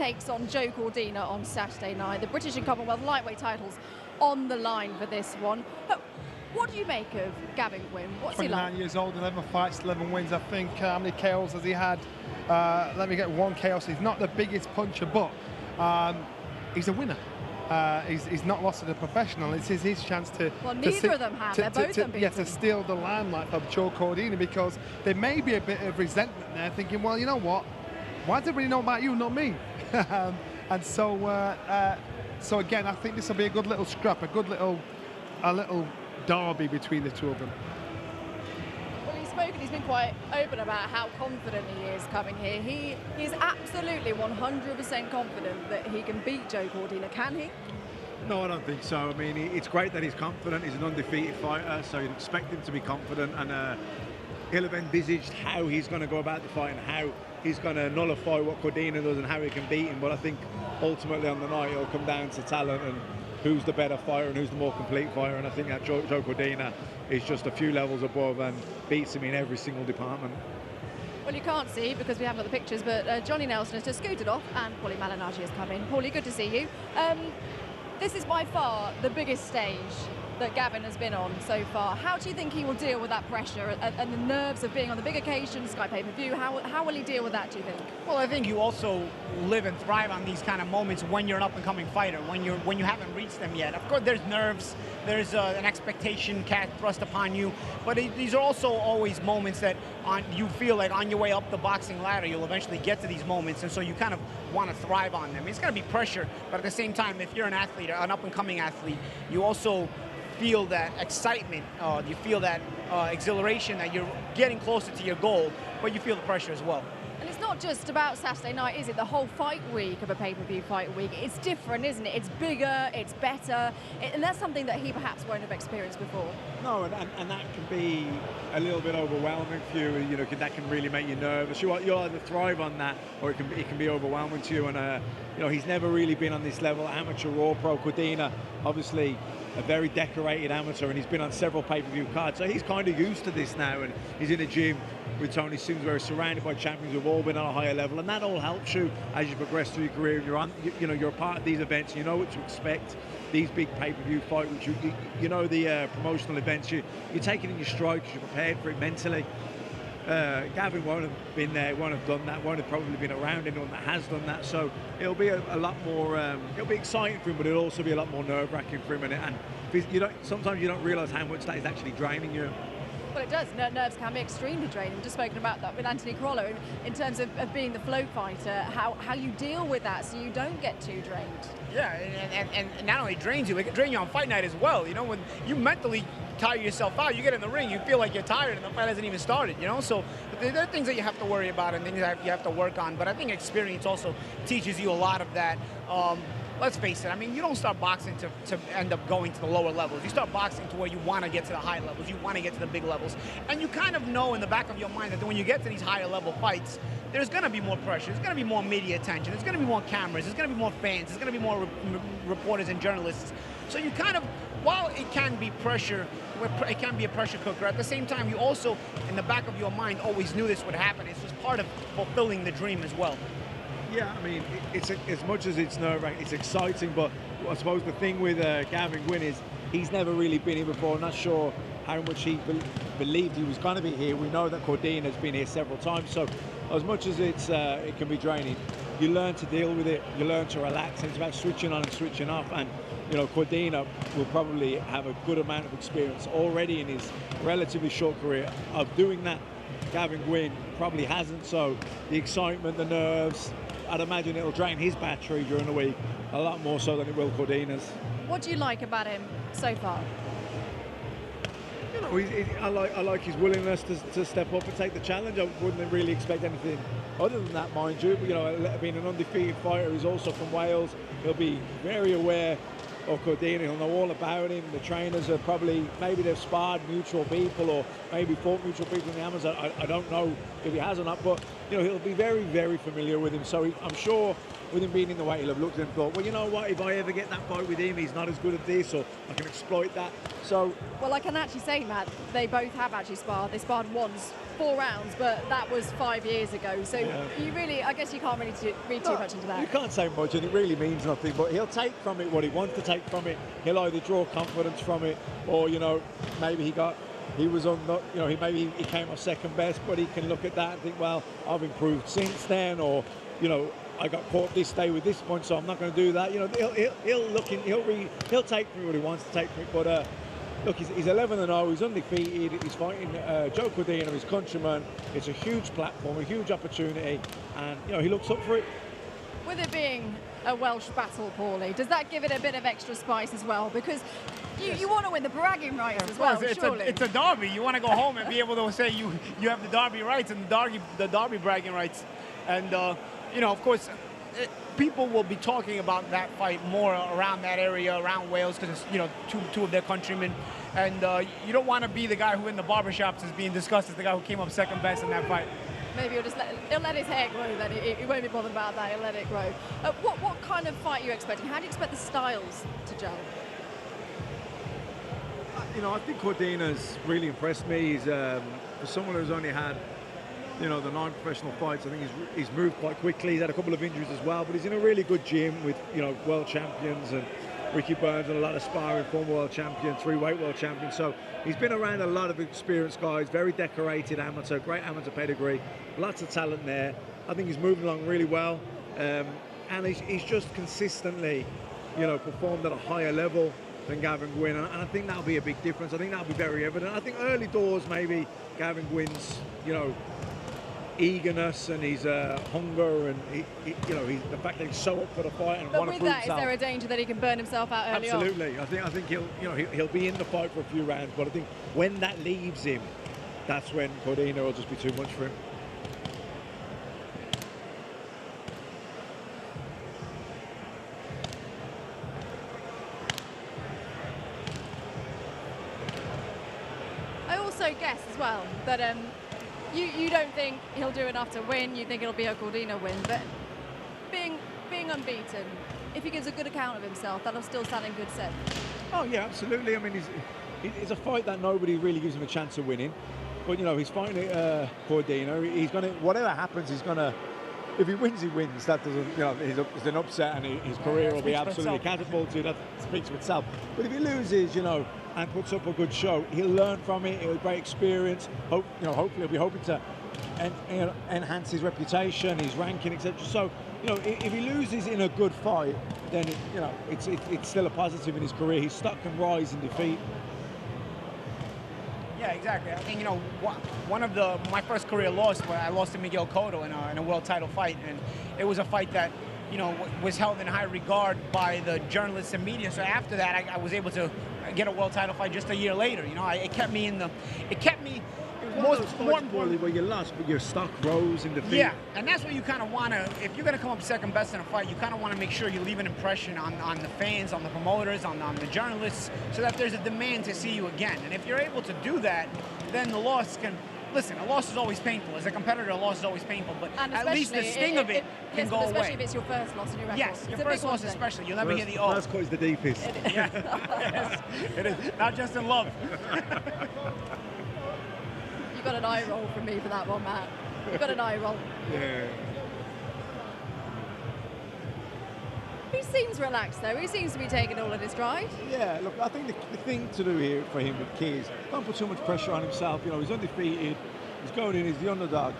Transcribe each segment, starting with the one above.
takes on Joe Cordina on Saturday night. The British and Commonwealth lightweight titles on the line for this one. But what do you make of Gavin Gwyn? What's he like? 29 years old, 11 fights, 11 wins. I think how many KOs has he had? Let me get one KO. So he's not the biggest puncher, but he's a winner. He's not lost as a professional. It's his chance to. Well, neither of them have. They're both unbeaten. Yeah, to steal the limelight from Joe Cordina, because there may be a bit of resentment there, thinking, well, you know what? Why does everybody know about you, not me? And so again, I think this will be a good little scrap, a little derby between the two of them. Well, he's been quite open about how confident he is coming here. He is absolutely 100% confident that he can beat Joe Cordina. Can he? No, I don't think so. I mean, it's great that he's confident. He's an undefeated fighter, so you'd expect him to be confident, and he'll have envisaged how he's going to go about the fight and how he's going to nullify what Cordina does and how he can beat him. But I think ultimately on the night it'll come down to talent and who's the better fighter and who's the more complete fighter. And I think that Joe Cordina is just a few levels above and beats him in every single department. Well, you can't see because we haven't got the pictures, but Johnny Nelson has just scooted off and Paulie Malignaggi has come in. Paulie, good to see you. This is by far the biggest stage that Gavin has been on so far. How do you think he will deal with that pressure and the nerves of being on the big occasion, Sky pay-per-view? How will he deal with that, do you think? Well, I think you also live and thrive on these kind of moments when you're an up-and-coming fighter, when you haven't reached them yet. Of course, there's nerves, there's an expectation cast thrust upon you, but these are also always moments that you feel like on your way up the boxing ladder, you'll eventually get to these moments, and so you kind of want to thrive on them. It's going to be pressure, but at the same time, if you're an athlete, an up-and-coming athlete, you also feel that excitement, you feel that exhilaration that you're getting closer to your goal, but you feel the pressure as well. And it's not just about Saturday night, is it? The whole fight week of a pay-per-view fight week, it's different, isn't it? It's bigger, it's better, and that's something that he perhaps won't have experienced before. No, and that can be a little bit overwhelming for you. You know, that can really make you nervous. You'll either thrive on that, or it can be overwhelming to you. And you know, he's never really been on this level, amateur or pro. Cordina, obviously, a very decorated amateur, and he's been on several pay-per-view cards, so he's kind of used to this now, and he's in a gym with Tony Sims where he's surrounded by champions who've all been on a higher level, and that all helps you as you progress through your career. And you're a part of these events, you know what to expect. These big pay-per-view fights, you know the promotional events, you take it in your stride because you're prepared for it mentally. Gavin won't have been there, won't have done that, won't have probably been around anyone that has done that, so it'll be a lot more, it'll be exciting for him, but it'll also be a lot more nerve-wracking for him, and sometimes you don't realise how much that is actually draining you. Well, it does. Nerves can be extremely draining. We've just spoken about that with Anthony Carollo in terms of being the flow fighter, how you deal with that so you don't get too drained. Yeah, and not only drains you, it can drain you on fight night as well. You know, when you mentally tire yourself out, you get in the ring, you feel like you're tired and the fight hasn't even started, you know? So there are things that you have to worry about and things that you have to work on, but I think experience also teaches you a lot of that. Let's face it, I mean, you don't start boxing to end up going to the lower levels. You start boxing to where you want to get to the high levels, you want to get to the big levels. And you kind of know in the back of your mind that when you get to these higher level fights, there's going to be more pressure, there's going to be more media attention, there's going to be more cameras, there's going to be more fans, there's going to be more reporters and journalists. So you kind of, while it can be pressure, it can be a pressure cooker, at the same time, you also, in the back of your mind, always knew this would happen. It's just part of fulfilling the dream as well. Yeah, I mean, it's as much as it's nerve-wracking, it's exciting, but I suppose the thing with Gavin Gwyn is he's never really been here before. I'm not sure how much he believed he was going to be here. We know that Cordina has been here several times, so as much as it can be draining, you learn to deal with it, you learn to relax, and it's about switching on and switching off. And you know, Cordina will probably have a good amount of experience already in his relatively short career of doing that. Gavin Gwyn probably hasn't, so the excitement, the nerves, I'd imagine it'll drain his battery during the week a lot more so than it will Cordina's. What do you like about him so far? You know, I like his willingness to step up and take the challenge. I wouldn't really expect anything other than that, mind you. You know, being an undefeated fighter who's also from Wales, he'll be very aware of Cordina. He'll know all about him. The trainers are probably, maybe they've sparred mutual people or maybe fought mutual people in the Amazon. I don't know if he has or not, but you know, he'll be very, very familiar with him. So I'm sure with him being in the weight, he'll have looked at him and thought, well, you know what, if I ever get that fight with him, he's not as good at this, or I can exploit that. So, well, I can actually say, Matt, they both have actually sparred. They sparred once, 4 rounds, but that was 5 years ago. So you really, I guess you can't really read too much into that. You can't say much, and it really means nothing, but he'll take from it what he wants to take from it. He'll either draw confidence from it, or, you know, maybe he was on the, you know, maybe he came off second best, but he can look at that and think, well, I've improved since then, or, you know, I got caught this day with this point, so I'm not going to do that. You know, he'll take from what he wants to take from it. But look, he's 11-0. He's undefeated. He's fighting Joe Cordina, his countryman. It's a huge platform, a huge opportunity, and you know he looks up for it. With it being a Welsh battle, Paulie, does that give it a bit of extra spice as well? Because you want to win the bragging rights as well, surely. It's a derby. You want to go home and be able to say you have the derby rights and the derby bragging rights. And, you know, of course, people will be talking about that fight more around that area, around Wales, because it's, you know, two of their countrymen. And you don't want to be the guy who in the barbershops is being discussed as the guy who came up second best in that fight. Maybe he'll let his hair grow then. He won't be bothered about that. He'll let it grow. What kind of fight are you expecting? How do you expect the styles to gel? You know, I think Cordina's really impressed me. He's for someone who's only had, you know, the 9 professional fights. I think he's moved quite quickly. He's had a couple of injuries as well, but he's in a really good gym with, you know, world champions and Ricky Burns and a lot of sparring, former world champion, 3-weight world champion. So he's been around a lot of experienced guys, very decorated amateur, great amateur pedigree, lots of talent there. I think he's moving along really well, and he's just consistently, you know, performed at a higher level than Gavin Gwyn, and I think that'll be a big difference. I think that'll be very evident. I think early doors, maybe Gavin Gwyn's, you know, eagerness and his hunger and you know, the fact that he's so up for the fight and want to prove himself. But with that, is there a danger that he can burn himself out early on? Absolutely. I think he'll, you know, he'll be in the fight for a few rounds, but I think when that leaves him, that's when Cordina will just be too much for him. I also guess as well that you don't think he'll do enough to win. You think it'll be a Cordina win, but being unbeaten, if he gives a good account of himself, that'll still stand in good stead. Oh yeah, absolutely. I mean, it's a fight that nobody really gives him a chance of winning. But you know, he's fighting Cordina. He's gonna, whatever happens, he's gonna. If he wins, he wins. That doesn't, you know, it's an upset, and his career will be absolutely catapulted. That speaks for itself. But if he loses, you know, and puts up a good show, he'll learn from it. It'll be a great experience. Hopefully he'll be hoping to enhance his reputation, his ranking, etc. So, you know, if he loses in a good fight, then you know it's still a positive in his career. His stock can rise in defeat. Yeah, exactly. I think, you know, one of my first career loss, where I lost to Miguel Cotto in a world title fight, and it was a fight that, you know, was held in high regard by the journalists and media. So after that, I was able to get a world title fight just a year later. You know, it kept me more importantly, where you lost, but your stock rose in defeat. Yeah, and that's what you kind of want to, if you're going to come up second best in a fight, you kind of want to make sure you leave an impression on the fans, on the promoters, on the journalists, so that there's a demand to see you again. And if you're able to do that, then the loss can, listen, a loss is always painful. As a competitor, a loss is always painful, but at least the sting of it can go away. Especially if it's your first loss in your record. Yes, your first loss especially. You'll never hear the first cut is the deepest. Yeah, yes, it is. Not just in love. You got an eye roll from me for that one, Matt. You got an eye roll. Yeah. He seems relaxed, though. He seems to be taking all in his stride. Yeah, look, I think the thing to do here for him with Key is don't put too much pressure on himself. You know, he's undefeated. He's going in. He's the underdog.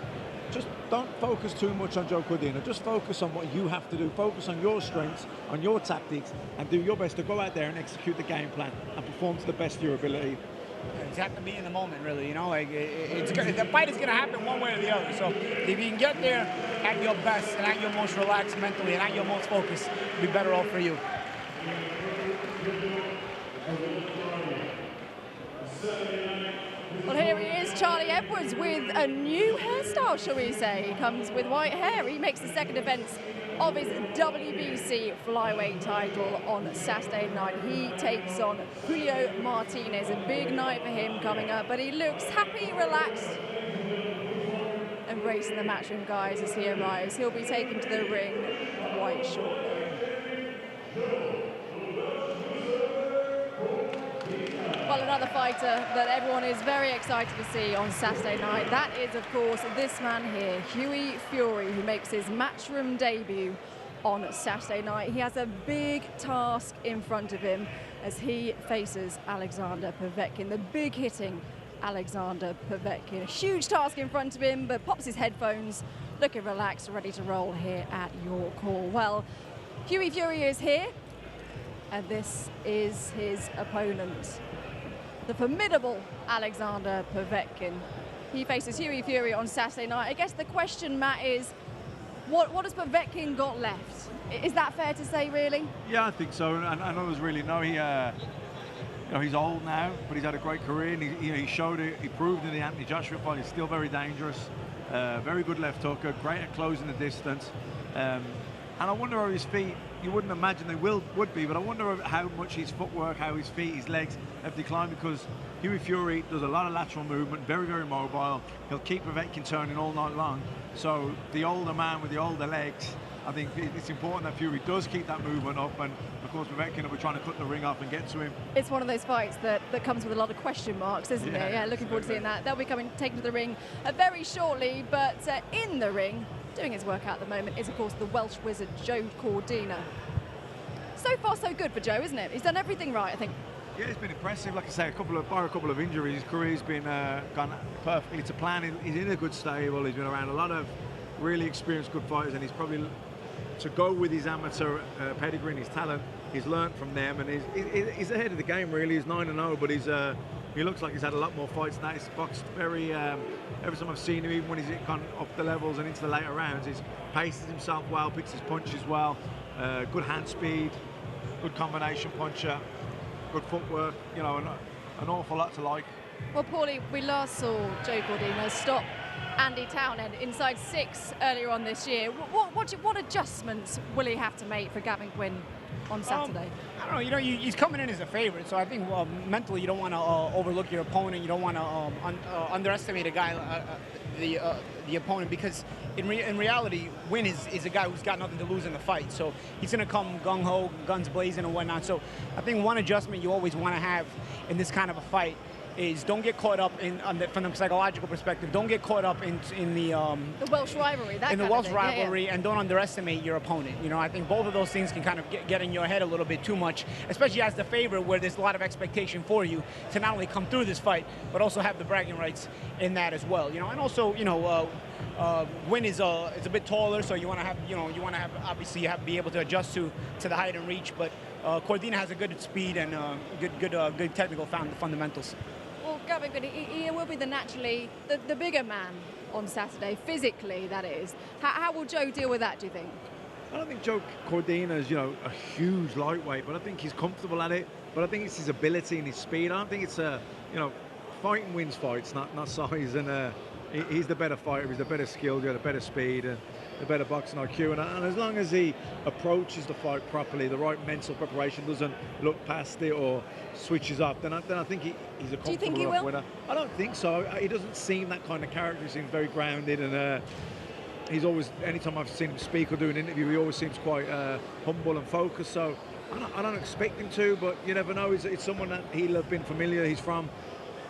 Just don't focus too much on Joe Cordina. Just focus on what you have to do. Focus on your strengths, on your tactics, and do your best to go out there and execute the game plan and perform to the best of your ability. You just have to be in the moment, really. You know, like the fight is going to happen one way or the other. So if you can get there at your best and at your most relaxed mentally and at your most focused, it'll be better off for you. Well, here he is, Charlie Edwards, with a new hairstyle, shall we say. He comes with white hair. He makes the second defence of his WBC flyweight title on Saturday night. He takes on Julio Martinez. A big night for him coming up, but he looks happy, relaxed, embracing the matchroom guys as he arrives. He'll be taken to the ring quite shortly. Well, another fighter that everyone is very excited to see on Saturday night, that is, of course, this man here, Hughie Fury, who makes his Matchroom debut on Saturday night. He has a big task in front of him as he faces Alexander Povetkin, the big-hitting Alexander Povetkin. A huge task in front of him, but pops his headphones, looking relaxed, ready to roll here at your call. Well, Hughie Fury is here, and this is his opponent, the formidable Alexander Povetkin. He faces Hughie Fury on Saturday night. I guess the question, Matt, is what has Povetkin got left? Is that fair to say, really? Yeah, I think so. And others really know he, he's old now, but he's had a great career, and he showed it. He proved in the Anthony Joshua fight he's still very dangerous. Very good left hooker, great at closing the distance. And I wonder how his feet, you wouldn't imagine they would be, but I wonder how much his footwork, how his feet, his legs have declined, because Hughie Fury does a lot of lateral movement, very, very mobile. He'll keep Povetkin turning all night long. So the older man with the older legs, I think it's important that Fury does keep that movement up, and of course Povetkin will be trying to cut the ring off and get to him. It's one of those fights that comes with a lot of question marks, isn't it? Yeah, looking forward to seeing that. They'll be taken to the ring very shortly, but in the ring, doing his work at the moment, is of course the Welsh wizard Joe Cordina. So far so good for Joe, isn't it? He's done everything right, I think. Yeah, it's been impressive. Like I say, bar a couple of injuries, his career's been gone perfectly to plan. He's in a good stable. He's been around a lot of really experienced good fighters, and he's probably, to go with his amateur pedigree and his talent, he's learnt from them, and he's ahead of the game really. He's 9-0, but he looks like he's had a lot more fights than that. He's boxed very, every time I've seen him, even when he's gone up the levels and into the later rounds, he paces himself well, picks his punches well, good hand speed, good combination puncher, good footwork, you know, an awful lot to like. Well, Paulie, we last saw Joe Cordina stop Andy Townend inside 6 earlier on this year. What adjustments will he have to make for Gavin Gwyn on Saturday? I don't know. He's coming in as a favorite, so I think mentally you don't want to overlook your opponent. You don't want to underestimate a guy, the opponent, because in reality, Gwyn is a guy who's got nothing to lose in the fight. So he's going to come gung-ho, guns blazing and whatnot. So I think one adjustment you always want to have in this kind of a fight is don't get caught up from the psychological perspective. Don't get caught up in the Welsh rivalry. And don't underestimate your opponent. You know, I think both of those things can kind of get in your head a little bit too much, especially as the favorite, where there's a lot of expectation for you to not only come through this fight, but also have the bragging rights in that as well. You know, and also, Gwyn is a bit taller, so you want to have obviously be able to adjust to the height and reach, but Cordina has a good speed and good technical fundamentals. Well, Gavin Gwyn, he will be the bigger man on Saturday, physically, that is. How will Joe deal with that, do you think? I don't think Joe Cordina is, a huge lightweight, but I think he's comfortable at it. But I think it's his ability and his speed. I don't think it's fighting wins fights, not size. And he's the better fighter. He's the better skilled. He's got the better speed and the better boxing IQ. And as long as he approaches the fight properly, the right mental preparation, doesn't look past it or switches up, then I think he's a comfortable Do you think he will? winner. I don't think so. He doesn't seem that kind of character. He seems very grounded, and he's always, anytime I've seen him speak or do an interview, he always seems quite humble and focused. So I don't expect him to, but you never know. It's someone that he'll have been familiar. He's from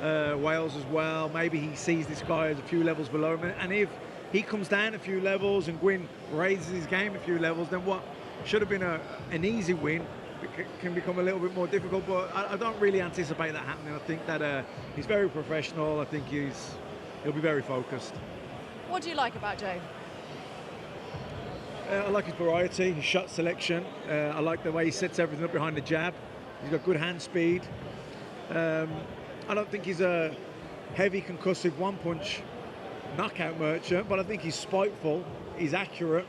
Wales as well. Maybe he sees this guy as a few levels below him, and if he comes down a few levels and Gwyn raises his game a few levels, then what should have been an easy win can become a little bit more difficult. But I don't really anticipate that happening. I think that he's very professional. I think he'll be very focused. What do you like about Joe? I like his variety, his shot selection. I like the way he sets everything up behind the jab. He's got good hand speed. I don't think he's a heavy, concussive one-punch knockout merchant, but I think he's spiteful, he's accurate.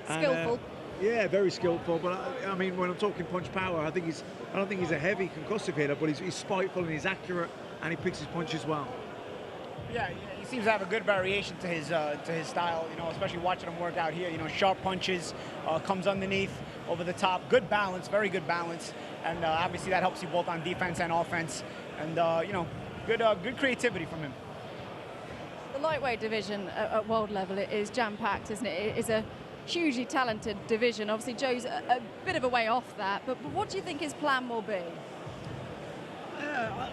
Skillful. Yeah, very skillful. But I mean, when I'm talking punch power, I don't think he's a heavy, concussive hitter, but he's spiteful and he's accurate, and he picks his punches well. Yeah, he seems to have a good variation to his style. Especially watching him work out here. Sharp punches, comes underneath, over the top. Good balance, very good balance, and obviously that helps you both on defense and offense. And good creativity from him. The lightweight division at world level is jam-packed, isn't it? It's a hugely talented division. Obviously, Joe's a bit of a way off that, but what do you think his plan will be?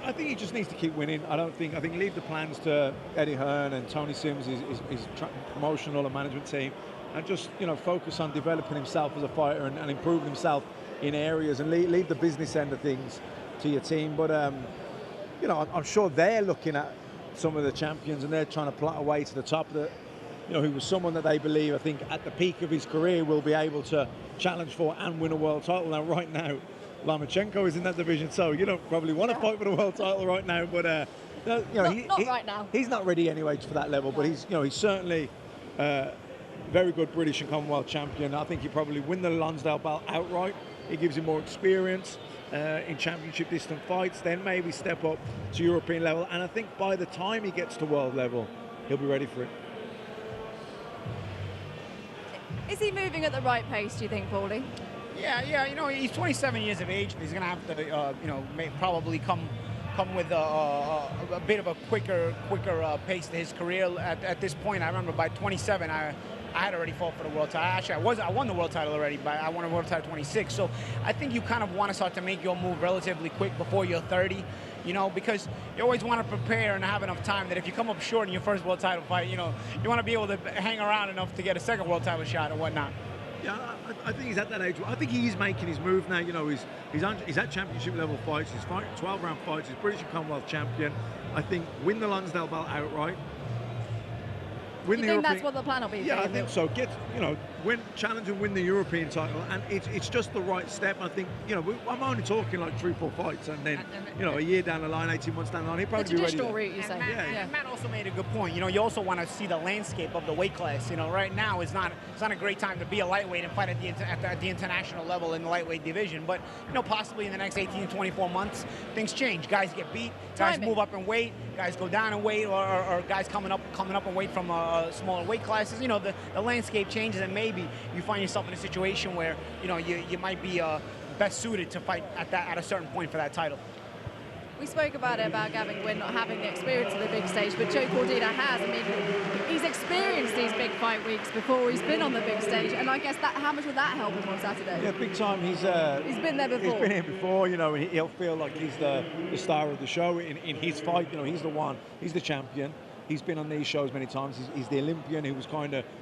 I think he just needs to keep winning. I think leave the plans to Eddie Hearn and Tony Sims, his promotional and management team, and just focus on developing himself as a fighter and improving himself in areas, and leave the business end of things to your team. But I'm sure they're looking at some of the champions and they're trying to plot a way to the top that who was someone that they believe, I think, at the peak of his career will be able to challenge for and win a world title. Now, right now, Lomachenko is in that division, so you don't probably want to fight for the world title right now. But not right now. He's not ready anyway for that level. No. But he's certainly very good British and Commonwealth champion. I think he probably win the Lonsdale belt outright. It gives him more experience in championship distant fights. Then maybe step up to European level. And I think by the time he gets to world level, he'll be ready for it. Is he moving at the right pace, do you think, Paulie? Yeah, he's 27 years of age. He's going to have to, probably come with a bit of a quicker pace to his career. At this point, I remember by 27, I had already fought for the world title. Actually, I won the world title already, but I won a world title at 26. So I think you kind of want to start to make your move relatively quick before you're 30. Because you always want to prepare and have enough time that if you come up short in your first world title fight, you want to be able to hang around enough to get a second world title shot or whatnot. Yeah, I think he's at that age. I think he is making his move now. He's at championship level fights. He's fighting 12-round fights. He's British and Commonwealth champion. I think win the Lonsdale belt outright. You think that's what the plan will be? Yeah, I think so. Challenge and win the European title, and it's just the right step. I think I'm only talking like 3-4 fights, and then a year down the line, 18 months down the line, he'll probably be ready. The traditional route, you say. And Matt also made a good point. You also want to see the landscape of the weight class. Right now it's not a great time to be a lightweight and fight at the international level in the lightweight division. But possibly in the next 18 to 24 months, things change. Guys get beat. Guys move up in weight. Guys go down in weight, or guys coming up in weight from smaller weight classes. The landscape changes, and maybe you find yourself in a situation where you might be best suited to fight at a certain point for that title. We spoke about Gavin Gwyn not having the experience of the big stage, but Joe Cordina has. I mean, he's experienced these big fight weeks before. He's been on the big stage, and I guess how much would that help him on Saturday? Yeah, big time. He's been there before. He's been here before. He'll feel like he's the star of the show in his fight. He's the one. He's the champion. He's been on these shows many times. He's the Olympian who was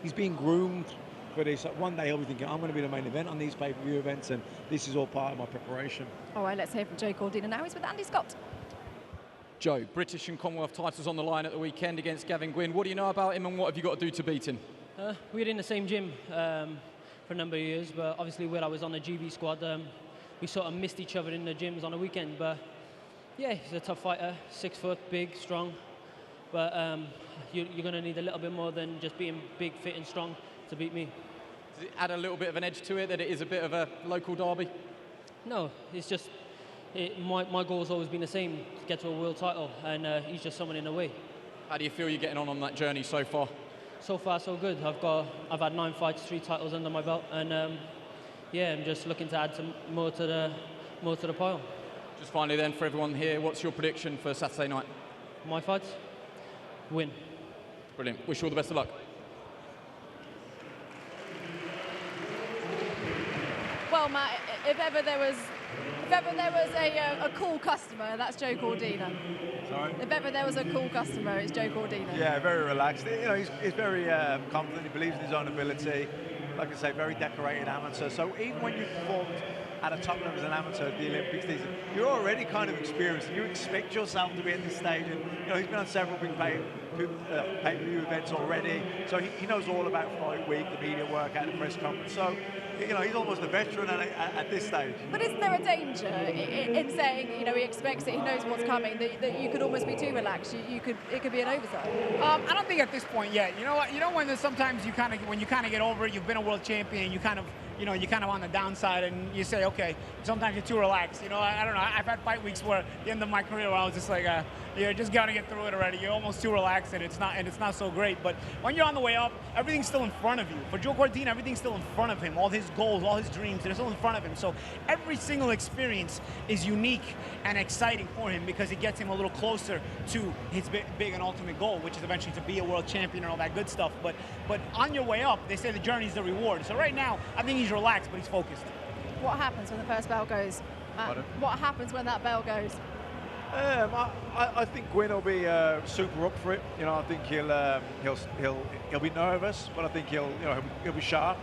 he's being groomed for this. One day he'll be thinking, I'm going to be the main event on these pay-per-view events, and this is all part of my preparation. All right, let's hear from Joe Cordina now. He's with Andy Scott. Joe, British and Commonwealth titles on the line at the weekend against Gavin Gwyn. What do you know about him, and what have you got to do to beat him? We were in the same gym for a number of years, but obviously when I was on the GB squad, we sort of missed each other in the gyms on the weekend. But yeah, he's a tough fighter, 6 foot, big, strong. But you're going to need a little bit more than just being big, fit and strong to beat me. Does it add a little bit of an edge to it, that it is a bit of a local derby? No, it's just my goal's always been the same, to get to a world title, and he's just someone in the way. How do you feel you're getting on that journey so far? So far, so good. I've had 9 fights, 3 titles under my belt, and yeah, I'm just looking to add some more to the pile. Just finally then, for everyone here, what's your prediction for Saturday night? My fights? Win. Brilliant. Wish you all the best of luck. Well, Matt, if ever there was a cool customer, that's Joe Cordina. Sorry? If ever there was a cool customer, it's Joe Cordina. Yeah, very relaxed. He's very confident. He believes in his own ability. Like I say, very decorated amateur. So even when you performed at a top level as an amateur at the Olympics, you're already kind of experienced. You expect yourself to be at this stage, and he's been on several big pay-per-view events already. So he knows all about fight week, the media workout, the press conference. So he's almost a veteran at this stage. But isn't there a danger in saying he expects it, he knows what's coming, that you could almost be too relaxed? It could be an oversight. I don't think at this point yet. You know what? When there's sometimes when you kind of get over it, you've been a world champion, you you know, you're kind of on the downside and you say, okay, sometimes you're too relaxed. You know, I don't know. I've had fight weeks where at the end of my career where I was just like, you're just got to get through it already. You're almost too relaxed and it's not so great. But when you're on the way up, everything's still in front of you. For Joe Cordina, everything's still in front of him. All his goals, all his dreams, they're still in front of him. So every single experience is unique and exciting for him because it gets him a little closer to his big and ultimate goal, which is eventually to be a world champion and all that good stuff. But on your way up, they say the journey's the reward. So right now, I think he's relaxed, but he's focused. What happens when the first bell goes? What happens when that bell goes? I think Gwyn will be super up for it. You know, I think he'll be nervous, but I think he'll be sharp.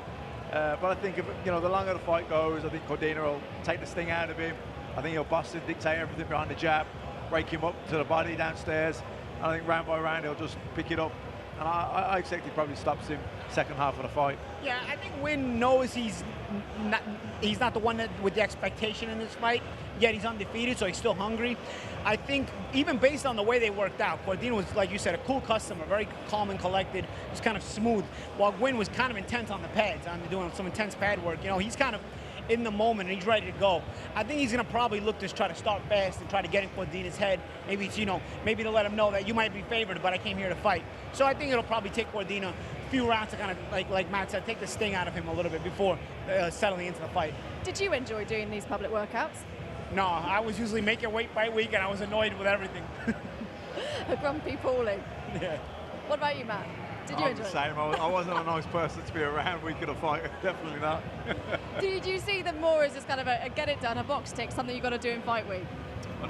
But I think if, you know, the longer the fight goes, I think Cordina will take the sting out of him. I think he'll bust and dictate everything behind the jab, break him up to the body downstairs. And I think round by round he'll just pick it up. And I expect he probably stops him second half of the fight. Yeah, I think Gwyn knows he's not the one that with the expectation in this fight, yet he's undefeated, so he's still hungry. I think even based on the way they worked out, Cordina was, like you said, a cool customer, very calm and collected, just kind of smooth, while Gwyn was kind of intense on the pads, doing some intense pad work. You know, he's kind of in the moment and he's ready to go. I think he's going to probably look to try to start fast and try to get in Cordina's head. Maybe it's, you know, maybe to let him know that you might be favored, but I came here to fight. So I think it'll probably take Cordina a few rounds to kind of, like Matt said, take the sting out of him a little bit before settling into the fight. Did you enjoy doing these public workouts? No, I was usually making weight fight week and I was annoyed with everything. A grumpy Paulie. Yeah. What about you, Matt? Did you enjoy the same. I wasn't a nice person to be around week of the fight. Definitely not. Did you see them more as just kind of a get it done, a box tick, something you've got to do in fight week? We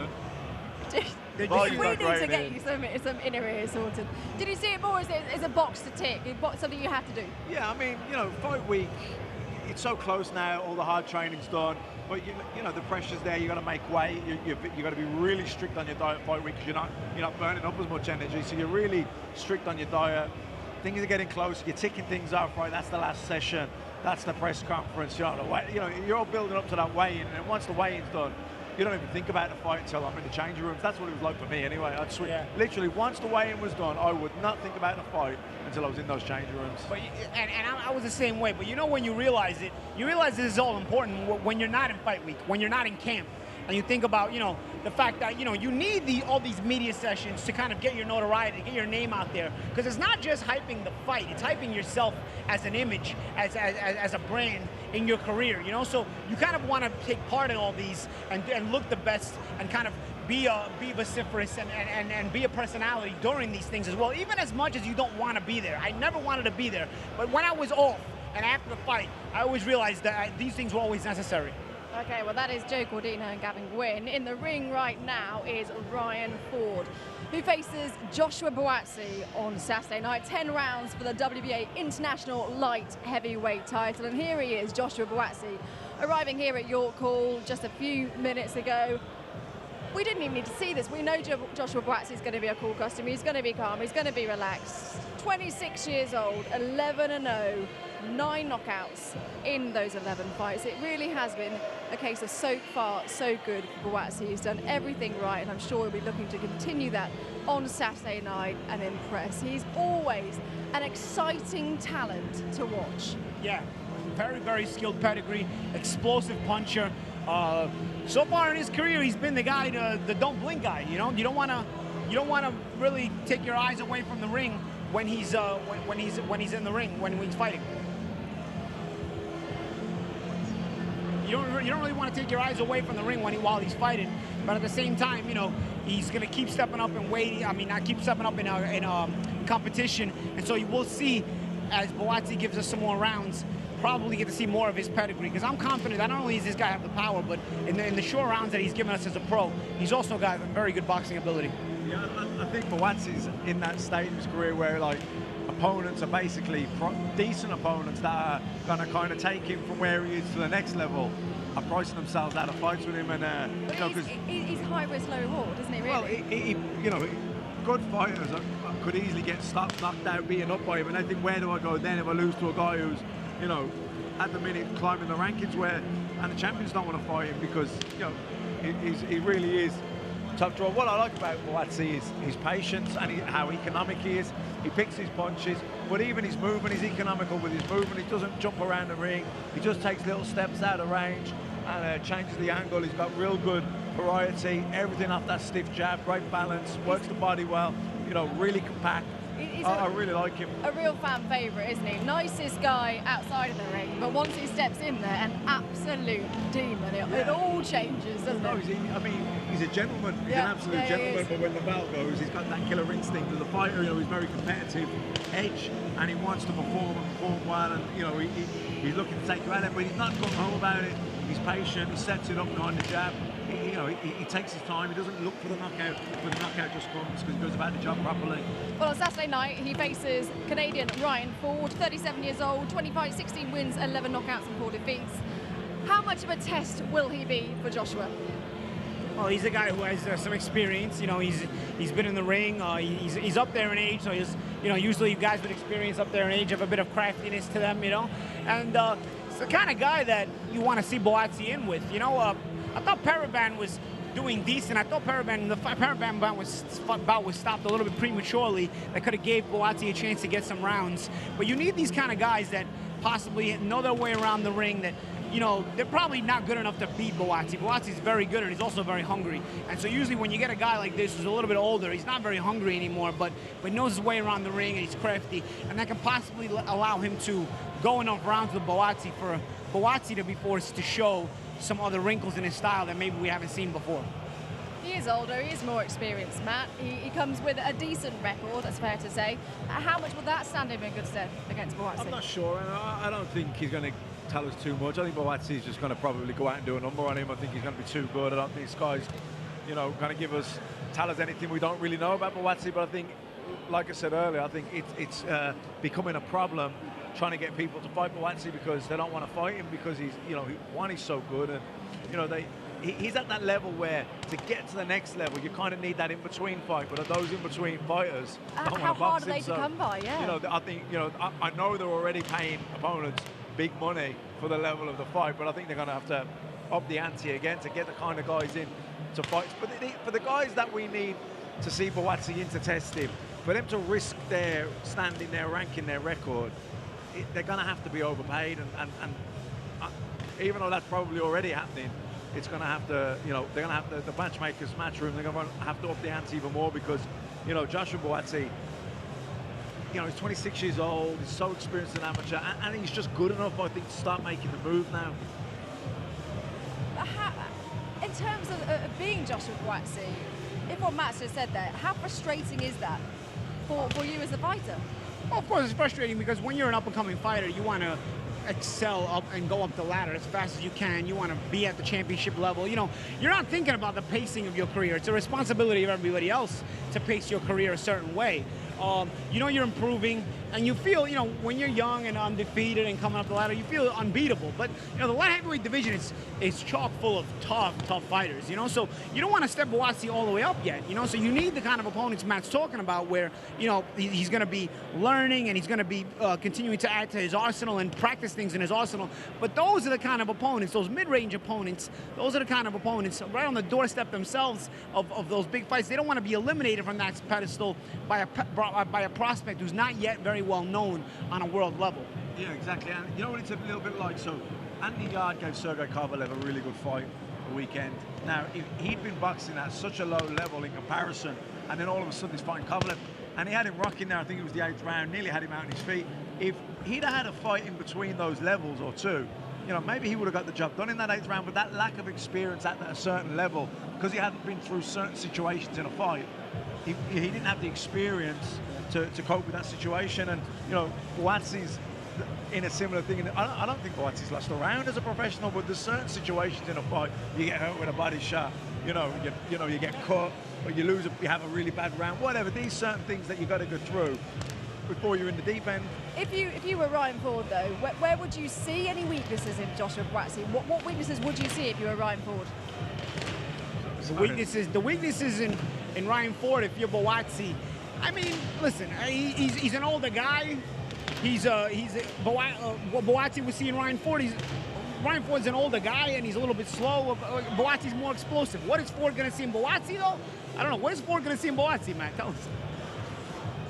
need to get you some inner ear sorted. Did you see it more as a box to tick, something you have to do? Yeah, I mean, you know, fight week, it's so close now, all the hard training's done, but you know the pressure's there, you got to make weight, you got to be really strict on your diet fight week because you're not burning up as much energy, so you're really strict on your diet. Things are getting closer, you're ticking things off, right? That's the last session, that's the press conference, you know, you're all building up to that weigh-in, and once the weigh-in's done, you don't even think about the fight until I'm in the changing rooms. That's what it was like for me anyway. I'd switch. Yeah. Literally, once the weigh-in was done, I would not think about the fight until I was in those changing rooms. But I was the same way. But you know, when you realize this is all important when you're not in fight week, when you're not in camp. And you think about, you know, the fact that, you know, you need all these media sessions to kind of get your notoriety, get your name out there. Because it's not just hyping the fight, it's hyping yourself as an image, as a brand in your career, you know? So you kind of want to take part in all these and look the best and kind of be vociferous and be a personality during these things as well, even as much as you don't want to be there. I never wanted to be there. But when I was off and after the fight, I always realized that these things were always necessary. Okay, well that is Joe Cordina and Gavin Gwyn. In the ring right now is Ryan Ford, who faces Joshua Buatsi on Saturday night. 10 rounds for the WBA International Light Heavyweight title. And here he is, Joshua Buatsi, arriving here at York Hall just a few minutes ago. We didn't even need to see this. We know Joshua Buatsi is going to be a cool customer. He's going to be calm. He's going to be relaxed. 26 years old, 11-0, 9 knockouts in those 11 fights. It really has been a case of so far so good for Buatsi. He's done everything right, and I'm sure he'll be looking to continue that on Saturday night and impress. He's always an exciting talent to watch. Yeah, very, very skilled pedigree, explosive puncher. So far in his career, he's been the guy, the don't blink guy. You know, you don't want to really take your eyes away from the ring when he's in the ring, when he's fighting. You don't really want to take your eyes away from the ring while he's fighting, but at the same time, you know, he's going to keep stepping up in weight. I mean, not keep stepping up in competition, and so you will see as Buatsi gives us some more rounds. Probably get to see more of his pedigree, because I'm confident that not only does this guy have the power, but in the short rounds that he's given us as a pro, he's also got very good boxing ability. Yeah, I think Buatsi's in that stage of his career where like opponents are basically decent opponents that are going to kind of take him from where he is to the next level, are pricing themselves out of fights with him, and but you know, he's high risk, low reward, isn't he? Really? Well, you know, good fighters could easily get stopped, knocked out, beaten up by him, and I think where do I go then if I lose to a guy who's, you know, at the minute climbing the rankings and the champions don't want to fight him because, you know, he really is Top draw. What I like about Boazzi is his patience and how economic he is. He picks his punches, but even his movement, he's economical with his movement. He doesn't jump around the ring. He just takes little steps out of range and changes the angle. He's got real good variety, everything off that stiff jab, great balance, works the body well, you know, really compact. I really like him. A real fan favourite, isn't he? Nicest guy outside of the ring, but once he steps in there, an absolute demon. It all changes, doesn't it? I mean, he's a gentleman. He's an absolute gentleman, but when the bell goes, he's got that killer instinct as a fighter. You know, he's very competitive, edge, and he wants to perform well, and you know, he's looking to take you out of it, but he's not gung ho about it. He's patient. He sets it up behind the jab. You know, he takes his time. He doesn't look for the knockout, but the knockout just comes because he goes about the job properly. Well, on Saturday night, he faces Canadian Ryan Ford, 37 years old, 20 fights, 16 wins, 11 knockouts and 4 defeats. How much of a test will he be for Joshua? Well, he's a guy who has some experience. You know, he's been in the ring. He's up there in age, so he's, you know, usually guys with experience up there in age have a bit of craftiness to them, you know. And it's the kind of guy that you want to see Boazzi in with. You know, I thought Paraban was doing decent. I thought the Paraban bout was stopped a little bit prematurely. That could have gave Boazzi a chance to get some rounds. But you need these kind of guys that possibly know their way around the ring, that, you know, they're probably not good enough to beat Boazzi. Boazzi's very good, and he's also very hungry. And so usually when you get a guy like this who's a little bit older, he's not very hungry anymore, but knows his way around the ring, and he's crafty, and that can possibly allow him to go enough rounds with Boazzi for Boazzi to be forced to show some other wrinkles in his style that maybe we haven't seen before. He is older, he is more experienced, Matt. He comes with a decent record, that's fair to say. How much will that stand him in good stead against Boazzi? I'm not sure, and I don't think he's going to tell us too much. I think Boazzi's just going to probably go out and do a number on him. I think he's going to be too good. I don't think this guy's, you know, going to tell us anything we don't really know about Boazzi, but I think, like I said earlier, I think it's becoming a problem trying to get people to fight Boazzi because they don't want to fight him because he's, you know, he's so good, and, you know, he's at that level where to get to the next level, you kind of need that in-between fight, but those in-between fighters don't want to box him. How hard are they to come by, yeah. You know, I think, you know, I know they're already paying opponents big money for the level of the fight, but I think they're going to have to up the ante again to get the kind of guys in to fight. But for the guys that we need to see Boazzi in to test him, for them to risk their standing, their ranking, their record, they're going to have to be overpaid, and even though that's probably already happening, it's going to have to, you know, they're going to have the matchmakers, matchroom, they're going to have to up the ante even more because, you know, Joshua Boazzi, you know, he's 26 years old, he's so experienced an amateur, and he's just good enough, I think, to start making the move now. In terms of being Joshua Boazzi, if what Matt just said there, how frustrating is that for you as a fighter? Well, of course, it's frustrating because when you're an up-and-coming fighter, you want to excel up and go up the ladder as fast as you can. You want to be at the championship level. You know, you're not thinking about the pacing of your career. It's a responsibility of everybody else to pace your career a certain way. You know you're improving, and you feel, you know, when you're young and undefeated and coming up the ladder, you feel unbeatable. But, you know, the light heavyweight division is chock full of tough fighters, you know? So you don't want to step Boazzi all the way up yet, you know? So you need the kind of opponents Matt's talking about where, you know, he's going to be learning and he's going to be continuing to add to his arsenal and practice things in his arsenal. But those are the kind of opponents, those mid-range opponents, those are the kind of opponents right on the doorstep themselves of those big fights. They don't want to be eliminated from that pedestal by a prospect who's not yet very well known on a world level. Yeah, exactly. And you know what it's a little bit like? So Anthony Yard gave Sergey Kovalev a really good fight the weekend. Now, if he'd been boxing at such a low level in comparison, and then all of a sudden he's fighting Kovalev, and he had him rocking there, I think it was the 8th round, nearly had him out on his feet. If he'd had a fight in between those levels or two, you know, maybe he would have got the job done in that 8th round, but that lack of experience at a certain level, because he hadn't been through certain situations in a fight, he didn't have the experience to cope with that situation. And, you know, Boazzi's in a similar thing. I don't think Boazzi's lost a round as a professional, but there's certain situations in a fight, you get hurt with a body shot, you get cut, or you have a really bad round, whatever. These certain things that you got to go through before you're in the deep end. If you were Ryan Ford, though, where would you see any weaknesses in Joshua Boazzi? What weaknesses would you see if you were Ryan Ford? The weaknesses in Ryan Ford, if you're Boazzi, I mean, listen, he's an older guy. What Boazzi was seeing Ryan Ford, Ryan Ford's an older guy and he's a little bit slow. Buatsi's more explosive. What is Ford going to see in Buatsi, though? I don't know. What is Ford going to see in Buatsi, man? Tell us.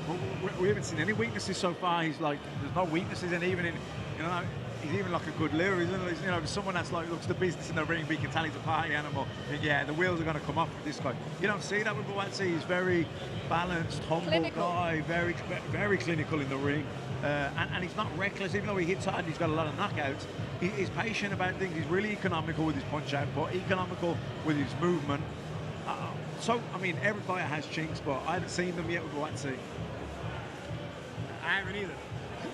Well, we haven't seen any weaknesses so far. He's like, there's no weaknesses, and even in, you know, he's even like a good lure. He's, you know, someone that's like looks the business in the ring, but you can tell he's a party animal. And yeah, the wheels are going to come off with this guy. You don't see that with Buatsi. He's very balanced, humble guy, very clinical in the ring, and he's not reckless. Even though he hits hard, he's got a lot of knockouts. He's patient about things. He's really economical with his punch out, but economical with his movement. So I mean, every fighter has chinks, but I haven't seen them yet with Buatsi. I haven't either.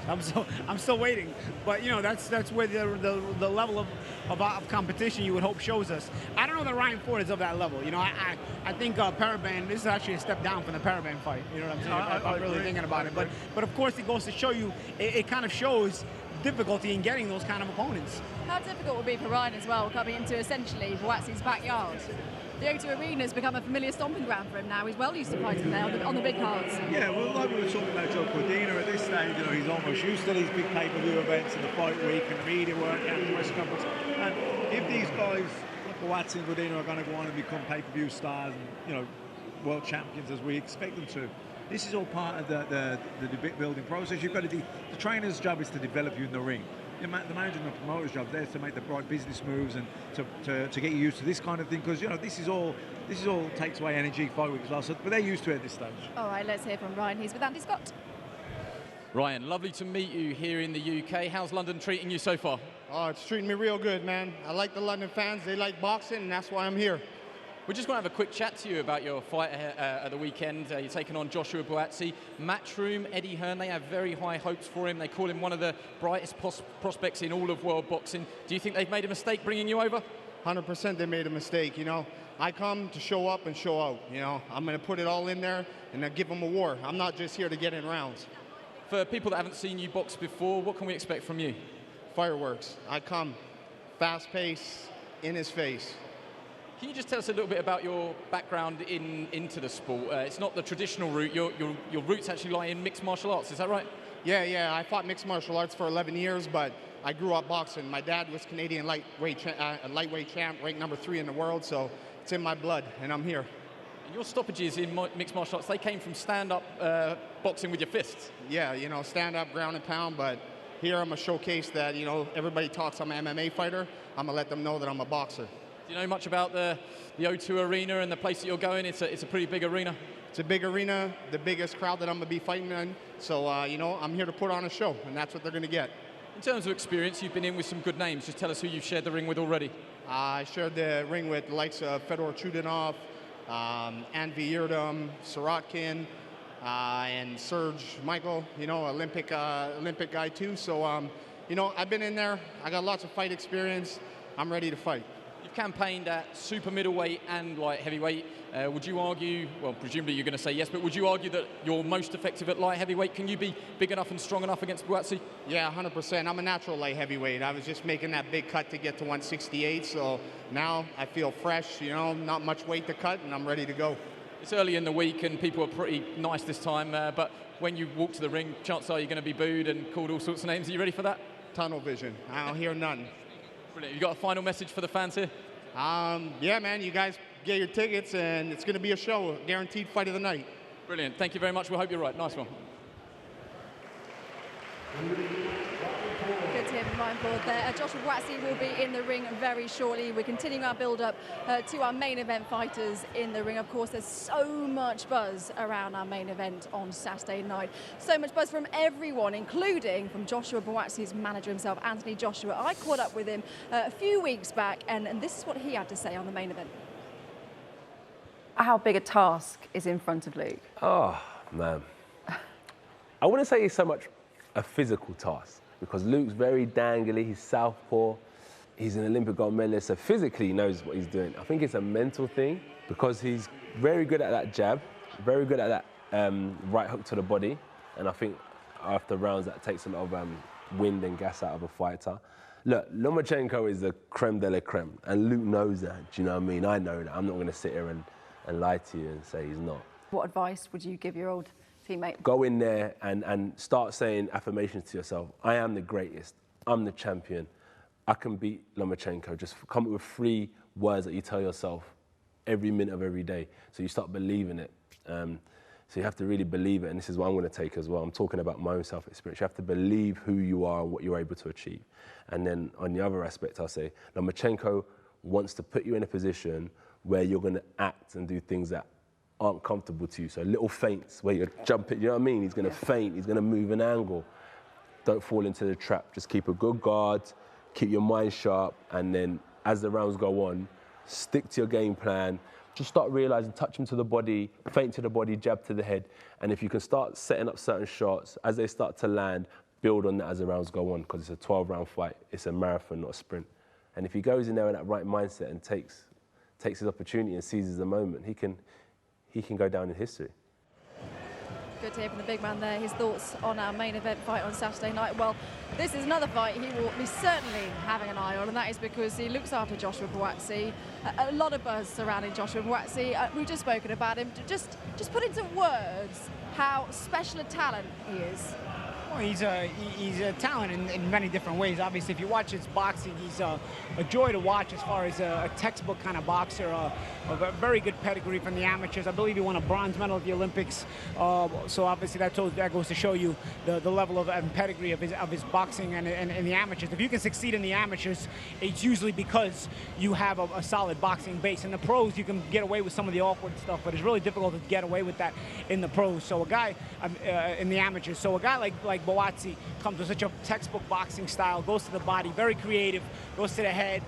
I'm still waiting, but you know that's where the level of competition you would hope shows us. I don't know that Ryan Ford is of that level. You know, I think Paraban. This is actually a step down from the Paraban fight. You know what I'm saying? I'm really thinking about it, but of course it goes to show you. It kind of shows difficulty in getting those kind of opponents. How difficult would it be for Ryan as well, coming into essentially Buatsi's backyard? The O2 Arena has become a familiar stomping ground for him now. He's well used to fighting there on the big cards. Yeah, well, like we were talking about Joe Cordina, at this stage, you know, he's almost used to these big pay-per-view events and the fight week and the media work and the press conference. And if these guys, like Buatsi and Cordina, are going to go on and become pay-per-view stars and, you know, world champions as we expect them to, this is all part of the building process. You've got to the trainer's job is to develop you in the ring. The manager and the promoter's job there is to make the right business moves and to get you used to this kind of thing, because you know this is all takes away energy fight week as well. So, but they're used to it at this stage. All right, let's hear from Ryan. He's with Andy Scott. Ryan, lovely to meet you here in the UK. How's London treating you so far? Oh, it's treating me real good, man. I like the London fans. They like boxing, and that's why I'm here. We just want to have a quick chat to you about your fight at the weekend. You're taking on Joshua Buatsi. Matchroom, Eddie Hearn, they have very high hopes for him. They call him one of the brightest prospects in all of world boxing. Do you think they've made a mistake bringing you over? 100% they made a mistake, you know. I come to show up and show out, you know. I'm going to put it all in there and then give them a war. I'm not just here to get in rounds. For people that haven't seen you box before, what can we expect from you? Fireworks. I come fast pace, in his face. Can you just tell us a little bit about your background into the sport? It's not the traditional route. Your roots actually lie in mixed martial arts. Is that right? Yeah. I fought mixed martial arts for 11 years, but I grew up boxing. My dad was Canadian lightweight champ, ranked number 3 in the world, so it's in my blood, and I'm here. And your stoppages in mixed martial arts, they came from stand-up boxing with your fists. Yeah, you know, stand-up, ground and pound, but here I'm going to showcase that, you know, everybody talks I'm an MMA fighter. I'm going to let them know that I'm a boxer. Do you know much about the O2 Arena and the place that you're going? It's a pretty big arena. It's a big arena, the biggest crowd that I'm going to be fighting in. So, you know, I'm here to put on a show, and that's what they're going to get. In terms of experience, you've been in with some good names. Just tell us who you've shared the ring with already. I shared the ring with the likes of Fedor Chudinov, Anvi Yildirim, Sirotkin, and Serge Michael, you know, Olympic guy too. So, you know, I've been in there. I got lots of fight experience. I'm ready to fight. You've campaigned at super middleweight and light heavyweight. Would you argue, well, presumably you're going to say yes, but would you argue that you're most effective at light heavyweight? Can you be big enough and strong enough against Buatsi? Yeah, 100%. I'm a natural light heavyweight. I was just making that big cut to get to 168, so now I feel fresh, you know, not much weight to cut, and I'm ready to go. It's early in the week, and people are pretty nice this time, but when you walk to the ring, chances are you're going to be booed and called all sorts of names. Are you ready for that? Tunnel vision. I don't hear none. Brilliant. You got a final message for the fans here? Yeah, man, you guys get your tickets, and it's going to be a show, a guaranteed fight of the night. Brilliant. Thank you very much. We hope you're right. Nice one. Good to hear from Ryan Ford there. Joshua Buatsi will be in the ring very shortly. We're continuing our build-up to our main event fighters in the ring. Of course, there's so much buzz around our main event on Saturday night. So much buzz from everyone, including from Joshua Buatsi's manager himself, Anthony Joshua. I caught up with him a few weeks back, and this is what he had to say on the main event. How big a task is in front of Luke? Oh, man. I wouldn't say it's so much a physical task, because Luke's very dangly, he's southpaw, he's an Olympic gold medalist, so physically he knows what he's doing. I think it's a mental thing, because he's very good at that jab, very good at that right hook to the body, and I think after rounds that takes a lot of wind and gas out of a fighter. Look, Lomachenko is the creme de la creme, and Luke knows that, do you know what I mean? I know that. I'm not going to sit here and lie to you and say he's not. What advice would you give your old teammate? Go in there and start saying affirmations to yourself. I am the greatest. I'm the champion. I can beat Lomachenko. Just come up with 3 words that you tell yourself every minute of every day. So you start believing it. So you have to really believe it, and this is what I'm going to take as well. I'm talking about my own self-experience. You have to believe who you are and what you're able to achieve. And then on the other aspect, I'll say Lomachenko wants to put you in a position where you're going to act and do things that aren't comfortable to you. So little feints where you're jumping, you know what I mean? He's going to feint, he's going to move an angle. Don't fall into the trap. Just keep a good guard, keep your mind sharp, and then as the rounds go on, stick to your game plan. Just start realizing, touch him to the body, feint to the body, jab to the head. And if you can start setting up certain shots, as they start to land, build on that as the rounds go on, because it's a 12-round fight. It's a marathon, not a sprint. And if he goes in there with that right mindset and takes his opportunity and seizes the moment, he can go down in history. Good to hear from the big man there. His thoughts on our main event fight on Saturday night. Well, this is another fight he will be certainly having an eye on, and that is because he looks after Joshua Buatsi. A lot of buzz surrounding Joshua Buatsi. We've just spoken about him. Just put into words how special a talent he is. Well, he's a talent in many different ways. Obviously, if you watch his boxing, he's a joy to watch as far as a textbook kind of boxer. A very good pedigree from the amateurs. I believe he won a bronze medal at the Olympics. So obviously that goes to show you the level of pedigree of his boxing and the amateurs. If you can succeed in the amateurs, it's usually because you have a solid boxing base. In the pros, you can get away with some of the awkward stuff, but it's really difficult to get away with that in the pros. So a guy in the amateurs. So a guy like Buatsi comes with such a textbook boxing style, goes to the body, very creative, goes to the head,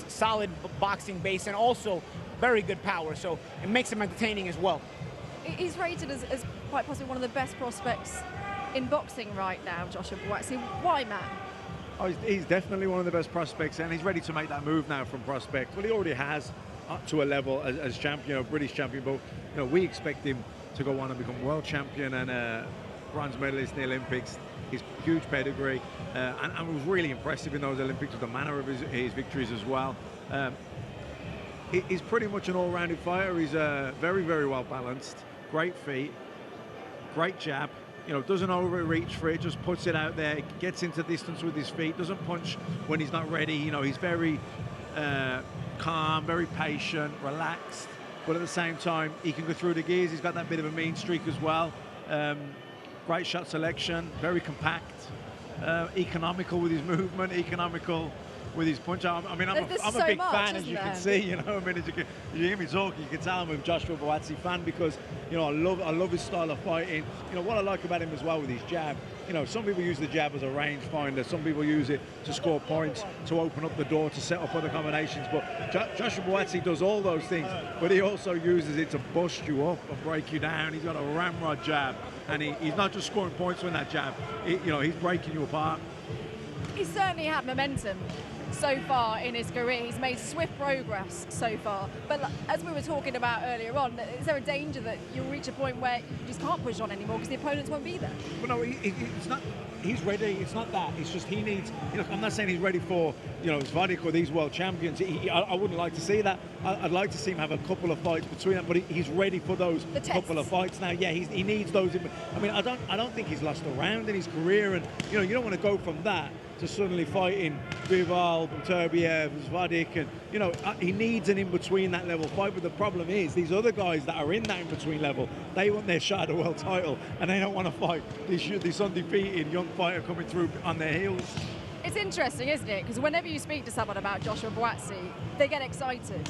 solid boxing base, and also very good power, so it makes him entertaining as well. He's rated as quite possibly one of the best prospects in boxing right now, Joshua Buatsi. Why, man? Oh, he's definitely one of the best prospects, and he's ready to make that move now from prospect. Well, he already has up to a level as champion, British champion, but we expect him to go on and become world champion and bronze medalist in the Olympics. His huge pedigree, and was really impressive in those Olympics with the manner of his victories as well. He's pretty much an all-rounded fighter. He's very, very well balanced, great feet, great jab. Doesn't overreach for it, just puts it out there, gets into distance with his feet, doesn't punch when he's not ready. He's very calm, very patient, relaxed, but at the same time, he can go through the gears. He's got that bit of a mean streak as well. Great shot selection, very compact, economical with his movement, economical with his punch. I'm a big fan, as you can see. As you hear me talking, you can tell I'm a Joshua Buatsi fan because I love his style of fighting. What I like about him as well with his jab. Some people use the jab as a rangefinder. Some people use it to score points, to open up the door, to set up other combinations. But Joshua Buatsi does all those things, but he also uses it to bust you up and break you down. He's got a ramrod jab, and he's not just scoring points with that jab. He's breaking you apart. He's certainly had momentum so far in his career. He's made swift progress so far. But as we were talking about earlier on, is there a danger that you'll reach a point where you just can't push on anymore because the opponents won't be there? Well, no, it's not. He's ready. It's not that. It's just he needs. I'm not saying he's ready for Vadik or these world champions. I wouldn't like to see that. I'd like to see him have a couple of fights between them, but he's ready for those couple of fights now. Yeah, he needs those. I don't think he's lost a round in his career, and you don't want to go from that to suddenly fighting Bivol, Turbiev, Vadik, and he needs an in-between that level fight. But the problem is these other guys that are in that in-between level, they want their shot at a world title, and they don't want to fight this undefeated young fighter coming through on their heels. It's interesting, isn't it? Because whenever you speak to someone about Joshua Buatsi, they get excited.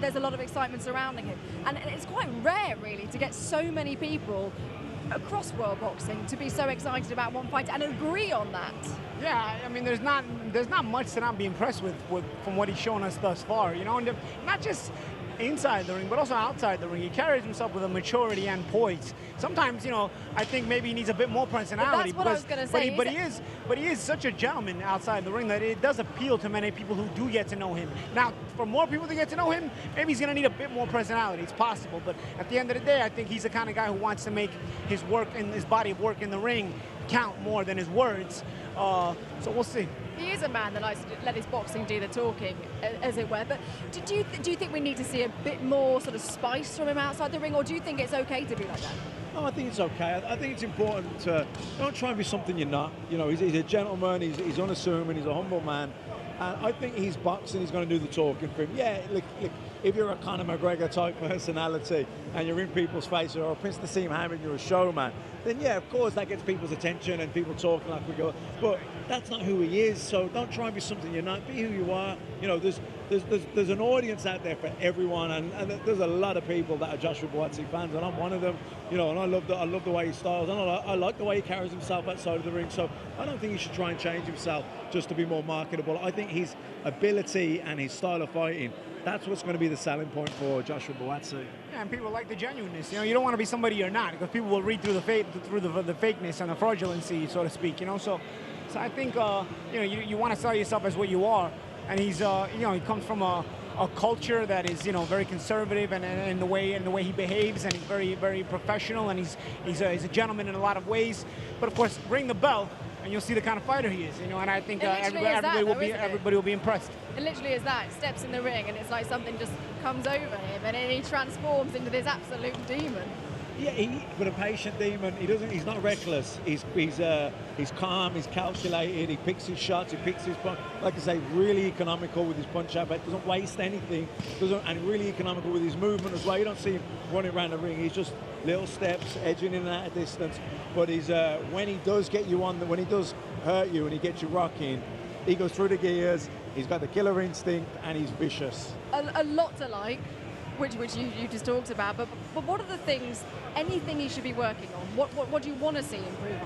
There's a lot of excitement surrounding him, and it's quite rare, really, to get so many people across world boxing to be so excited about one fight and agree on that. Yeah, there's not much to not be impressed with from what he's shown us thus far. And not just inside the ring, but also outside the ring. He carries himself with a maturity and poise. Sometimes, I think maybe he needs a bit more personality. That's what I was going to say. But he is such a gentleman outside the ring that it does appeal to many people who do get to know him. Now, for more people to get to know him, maybe he's going to need a bit more personality. It's possible, but at the end of the day, I think he's the kind of guy who wants to make his work and his body of work in the ring count more than his words. So we'll see. He is a man that likes to let his boxing do the talking, as it were. But do you think we need to see a bit more sort of spice from him outside the ring, or do you think it's okay to be like that? No, I think it's okay. I think it's important to don't try and be something you're not. He's a gentleman. He's unassuming. He's a humble man. And I think his boxing is going to do the talking for him. Yeah, look, if you're a Conor McGregor type personality and you're in people's faces, or Prince Nassim Hamid, you're a showman, then yeah, of course that gets people's attention and people talking like we go. But that's not who he is. So don't try and be something you're not. Be who you are. You know, there's an audience out there for everyone, and there's a lot of people that are Joshua Buatsi fans, and I'm one of them. You know, and I love the way he styles, and I like the way he carries himself outside of the ring. So I don't think he should try and change himself just to be more marketable. I think his ability and his style of fighting, that's what's going to be the selling point for Joshua Buatsi. Yeah, and people like the genuineness. You know, you don't want to be somebody you're not, because people will read through the fakeness and the fraudulency, so to speak. You know, so I think you know, you want to sell yourself as what you are, and he's you know, he comes from a culture that is, you know, very conservative, and in the way he behaves, and he's very professional, and he's a gentleman in a lot of ways. But of course, ring the bell, and you'll see the kind of fighter he is. You know, and I think everybody will be impressed. It literally is that. It steps in the ring, and it's like something just comes over him, and then he transforms into this absolute demon. Yeah, but a patient demon. He's not reckless. He's calm. He's calculated. He picks his shots. He picks his punch. Like I say, really economical with his punch out. But doesn't waste anything. And really economical with his movement as well. You don't see him running around the ring. He's just little steps, edging in and out of distance. But he's when he does get you on, when he does hurt you and he gets you rocking, he goes through the gears. He's got the killer instinct, and he's vicious. A lot to like. Which you just talked about, but what are the things, anything he should be working on? What do you want to see improve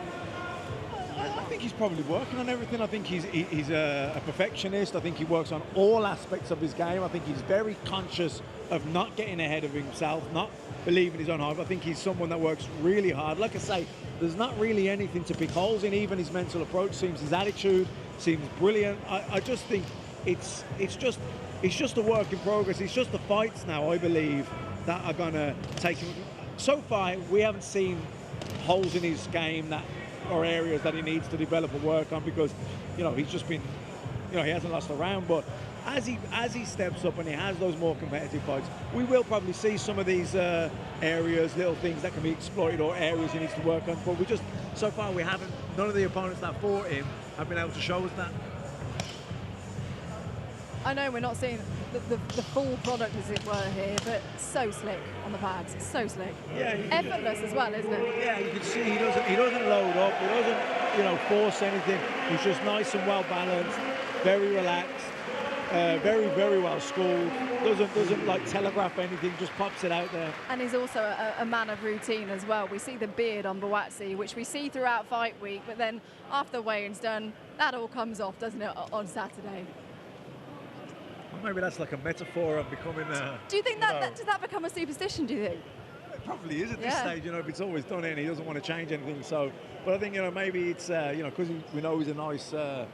on? I think he's probably working on everything. I think he's a perfectionist. I think he works on all aspects of his game. I think he's very conscious of not getting ahead of himself, not believing his own hype. I think he's someone that works really hard. Like I say, there's not really anything to pick holes in. Even his mental approach his attitude seems brilliant. I just think it's just a work in progress. It's just the fights now, I believe, that are going to take him. So far, we haven't seen holes in his game or areas that he needs to develop and work on, because, you know, he's just been, you know, he hasn't lost a round. But as he steps up and he has those more competitive fights, we will probably see some of these areas, little things that can be exploited, or areas he needs to work on. But so far we haven't, none of the opponents that fought him have been able to show us that. I know we're not seeing the full product, as it were, here, but so slick on the pads, so slick. Yeah, effortless as well, isn't it? Yeah, you can see he doesn't load up, he doesn't, you know, force anything. He's just nice and well balanced, very relaxed, very well schooled. Doesn't like telegraph anything, just pops it out there. And he's also a man of routine as well. We see the beard on Buatsi, which we see throughout fight week, but then after the weigh-in's done, that all comes off, doesn't it, on Saturday? Maybe that's like a metaphor of becoming a... Do you think does that become a superstition, do you think? It probably is at this stage, you know, if it's always done it and he doesn't want to change anything. So, but I think, you know, maybe it's, you know, because we know he's a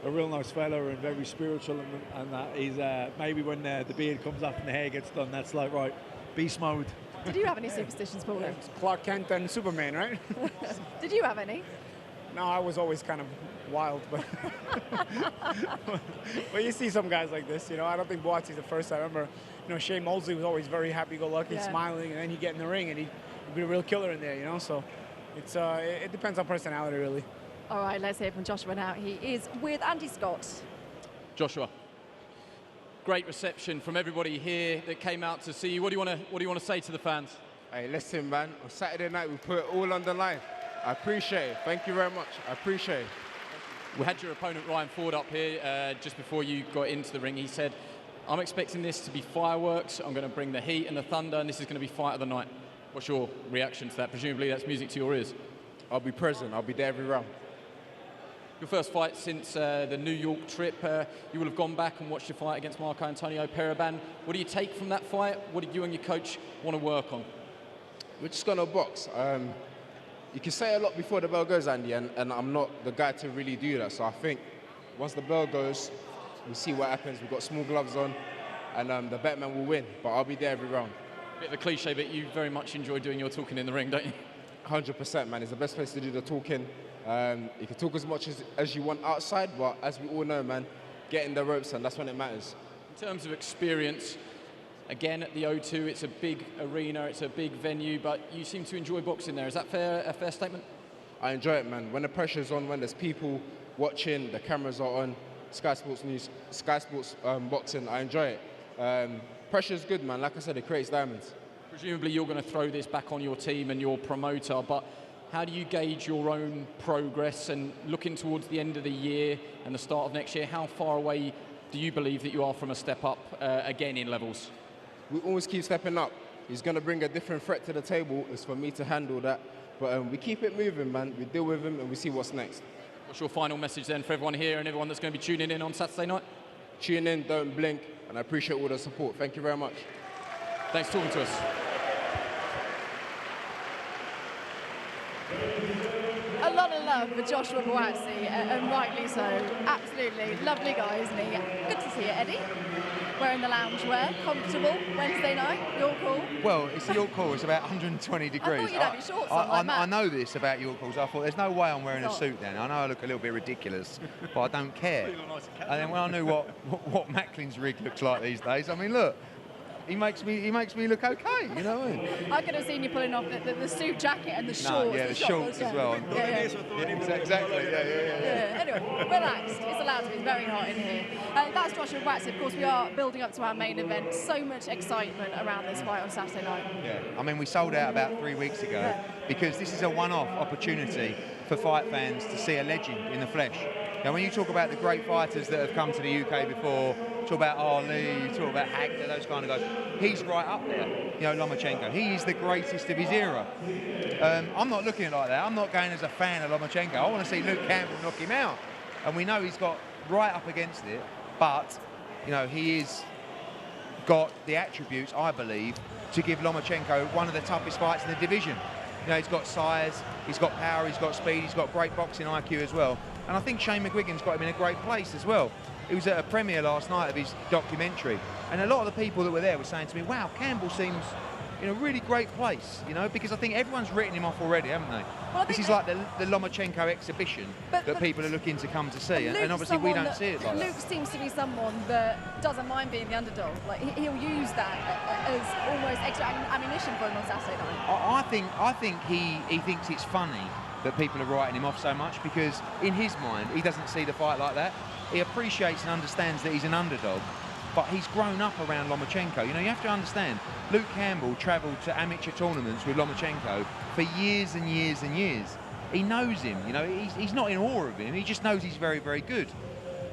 real nice fella and very spiritual, and that he's, maybe when the beard comes off and the hair gets done, that's like, right, beast mode. Did you have any superstitions, Paul? It's Clark Kent and Superman, right? Did you have any? No, I was always kind of wild, but but you see some guys like this, you know. I don't think Buatsi's the first. I remember, you know, Shane Mosley was always very happy-go-lucky, smiling, and then he'd get in the ring and he'd be a real killer in there, you know. So it's it depends on personality, really. All right, let's hear from Joshua now. He is with Andy Scott. Joshua, great reception from everybody here that came out to see you. What do you want to say to the fans? Hey, listen, man. On Saturday night, we put it all on the line. I appreciate it. Thank you very much. I appreciate it. We had your opponent Ryan Ford up here just before you got into the ring. He said, I'm expecting this to be fireworks. I'm going to bring the heat and the thunder, and this is going to be fight of the night. What's your reaction to that? Presumably that's music to your ears. I'll be present. I'll be there every round. Your first fight since the New York trip, you will have gone back and watched your fight against Marco Antonio Periban. What do you take from that fight? What did you and your coach want to work on? We're just going to box. You can say a lot before the bell goes, Andy, and I'm not the guy to really do that. So I think once the bell goes, we'll see what happens. We've got small gloves on, and the better man will win. But I'll be there every round. Bit of a cliche, but you very much enjoy doing your talking in the ring, don't you? 100%, man. It's the best place to do the talking. You can talk as much as you want outside, but as we all know, man, get in the ropes, and that's when it matters. In terms of experience, again, at the O2, it's a big arena, it's a big venue, but you seem to enjoy boxing there. Is that a fair statement? I enjoy it, man. When the pressure's on, when there's people watching, the cameras are on, Sky Sports News, Sky Sports Boxing. I enjoy it. Pressure's good, man. Like I said, it creates diamonds. Presumably you're going to throw this back on your team and your promoter, but how do you gauge your own progress and looking towards the end of the year and the start of next year, how far away do you believe that you are from a step up again in levels? We always keep stepping up. He's going to bring a different threat to the table. It's for me to handle that. But we keep it moving, man. We deal with him and we see what's next. What's your final message then for everyone here and everyone that's going to be tuning in on Saturday night? Tune in, don't blink, and I appreciate all the support. Thank you very much. Thanks for talking to us. A lot of love for Joshua Buatsi, and rightly so. Absolutely lovely guy, isn't he? Good to see you, Eddie. Wearing the loungewear, comfortable Wednesday night. Your call. Well, it's your call. It's about 120 degrees. I thought you'd have your shorts on, like Matt. I know this about your calls. I thought there's no way I'm wearing a suit then. I know I look a little bit ridiculous, but I don't care. And then when I knew what Macklin's rig looks like these days, I mean, look. He makes me look okay, you know what I mean? I could have seen you pulling off the suit jacket and the shorts. No, yeah, the shorts as well. Exactly, yeah. Anyway, relax. It's allowed to be. It's very hot in here. That's Joshua Buatsi. Of course, we are building up to our main event. So much excitement around this fight on Saturday night. Yeah, I mean, we sold out about 3 weeks ago because this is a one-off opportunity for fight fans to see a legend in the flesh. Now, when you talk about the great fighters that have come to the UK before, talk about Ali, talk about Hagler, those kind of guys, he's right up there. You know, Lomachenko, he is the greatest of his era. I'm not looking at it like that. I'm not going as a fan of Lomachenko. I want to see Luke Campbell knock him out. And we know he's got right up against it, but, you know, he's got the attributes, I believe, to give Lomachenko one of the toughest fights in the division. You know, he's got size, he's got power, he's got speed, he's got great boxing IQ as well. And I think Shane McGuigan's got him in a great place as well. He was at a premiere last night of his documentary, and a lot of the people that were there were saying to me, wow, Campbell seems in a really great place, you know, because I think everyone's written him off already, haven't they? Well, this is like the Lomachenko exhibition that people are looking to come to see, and obviously we don't see it like that. Luke seems to be someone that doesn't mind being the underdog. Like he'll use that as almost extra ammunition for him on Saturday night. I think he thinks it's funny that people are writing him off so much, because in his mind he doesn't see the fight like that. He appreciates and understands that he's an underdog, but he's grown up around Lomachenko. You know, you have to understand, Luke Campbell travelled to amateur tournaments with Lomachenko for years and years and years. He knows him, you know, he's not in awe of him, he just knows he's very, very good.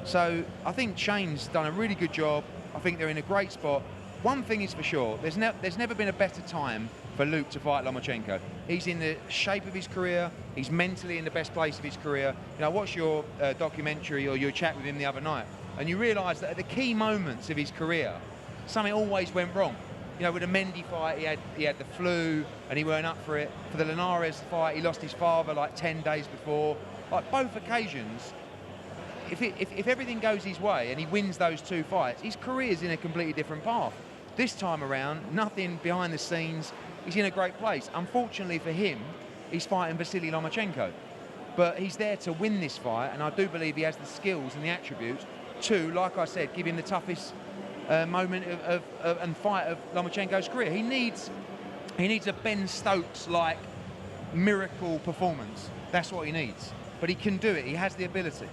So I think Shane's done a really good job. I think they're in a great spot. One thing is for sure, there's never been a better time for Luke to fight Lomachenko. He's in the shape of his career, he's mentally in the best place of his career. You know, I watched your documentary or your chat with him the other night, and you realise that at the key moments of his career, something always went wrong. You know, with the Mendy fight, he had the flu and he weren't up for it. For the Linares fight, he lost his father like 10 days before. Like both occasions, if everything goes his way and he wins those two fights, his career's in a completely different path. This time around, nothing behind the scenes. He's in a great place. Unfortunately for him, he's fighting Vasiliy Lomachenko. But he's there to win this fight, and I do believe he has the skills and the attributes to, like I said, give him the toughest moment and fight of Lomachenko's career. He needs a Ben Stokes-like miracle performance. That's what he needs. But he can do it. He has the ability.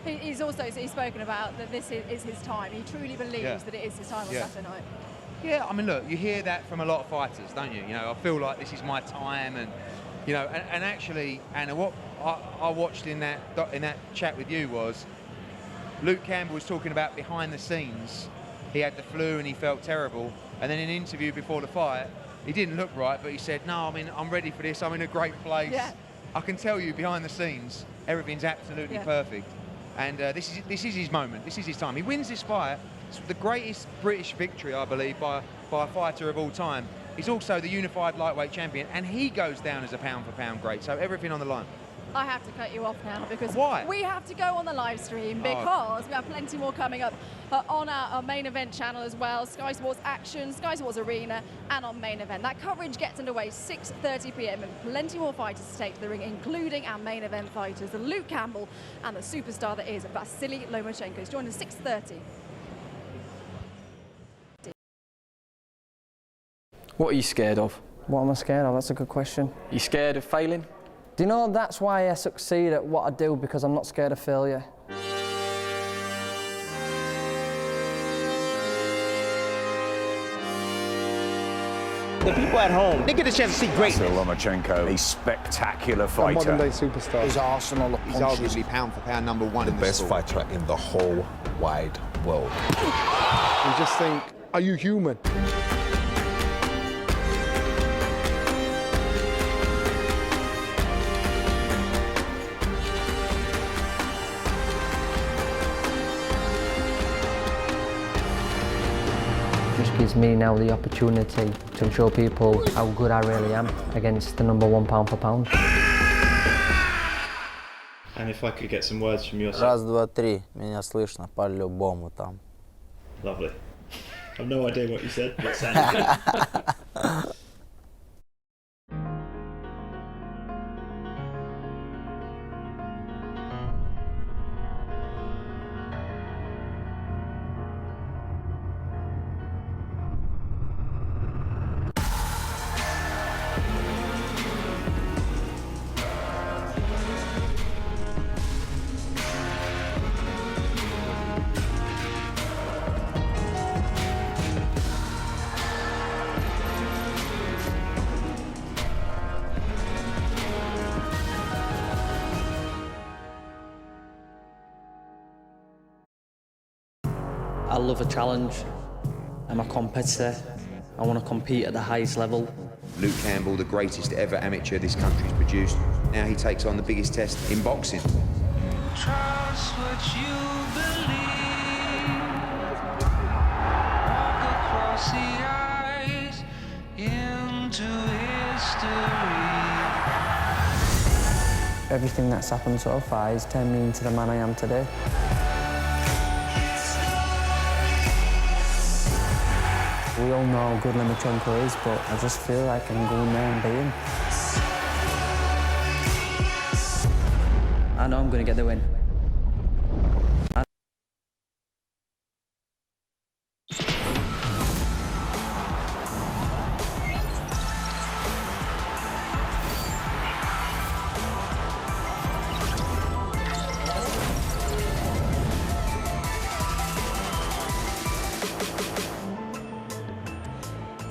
He's spoken about that this is his time. He truly believes that it is his time on Saturday night. Yeah, I mean, look, you hear that from a lot of fighters, don't you? You know, I feel like this is my time, and you know, and actually, Anna, what I watched in that chat with you was Luke Campbell was talking about behind the scenes. He had the flu and he felt terrible, and then in an interview before the fight, he didn't look right, but he said, "No, I mean, I'm ready for this. I'm in a great place. Yeah. I can tell you behind the scenes, everything's absolutely perfect." And this is his moment. This is his time. He wins this fight. It's the greatest British victory, I believe, by a fighter of all time. He's also the unified lightweight champion, and he goes down as a pound-for-pound great. So everything on the line. I have to cut you off now because why? We have to go on the live stream because we have plenty more coming up on our main event channel as well. Sky Sports Action, Sky Sports Arena, and on main event. That coverage gets underway 6:30 p.m. and plenty more fighters to take to the ring, including our main event fighters, Luke Campbell and the superstar that is Vasiliy Lomachenko. He's joining us 6:30. What are you scared of? What am I scared of? That's a good question. You scared of failing? Do you know, that's why I succeed at what I do, because I'm not scared of failure. The people at home, they get a chance to see greatness. Vasiliy Lomachenko, a spectacular fighter. Modern-day superstar. His arsenal of He's punches. arguably pound for pound #1 The in best sport. fighter in the whole wide world. You just think, are you human? Just gives me now the opportunity to show people how good I really am against the #1 pound for pound. And if I could get some words from your side. Раз, два, три. Меня слышно по-любому там. Lovely. I've no idea what you said, but it sounded good. I love a challenge. I'm a competitor. I want to compete at the highest level. Luke Campbell, the greatest ever amateur this country's produced. Now he takes on the biggest test in boxing. Trust what you believe. Walk across the ice into history. Everything that's happened so far has turned me into the man I am today. We all know how good Lomachenko is, but I just feel like I can go in there and beat him. I know I'm going to get the win.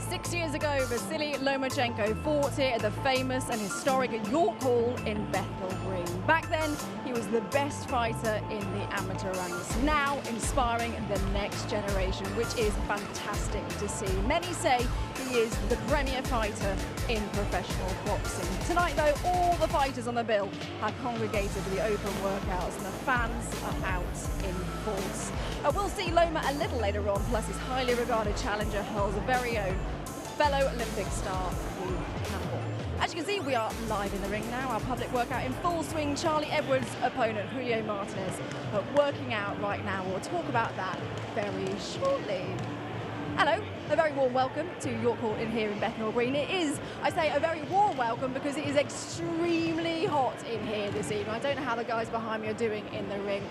6 years ago, Vasiliy Lomachenko fought here at the famous and historic York Hall in Bethnal Green. Back then, he was the best fighter in the amateur ranks, now inspiring the next generation, which is fantastic to see. Many say he is the premier fighter in professional boxing. Tonight, though, all the fighters on the bill have congregated for the open workouts, and the fans are out in force. We'll see Loma a little later on, plus his highly regarded challenger holds a very own fellow Olympic star, Luke Campbell. As you can see, we are live in the ring now. Our public workout in full swing. Charlie Edwards' opponent, Julio Martinez, working out right now. We'll talk about that very shortly. Hello, a very warm welcome to York Hall in here in Bethnal Green. It is, I say, a very warm welcome because it is extremely hot in here this evening. I don't know how the guys behind me are doing in the ring.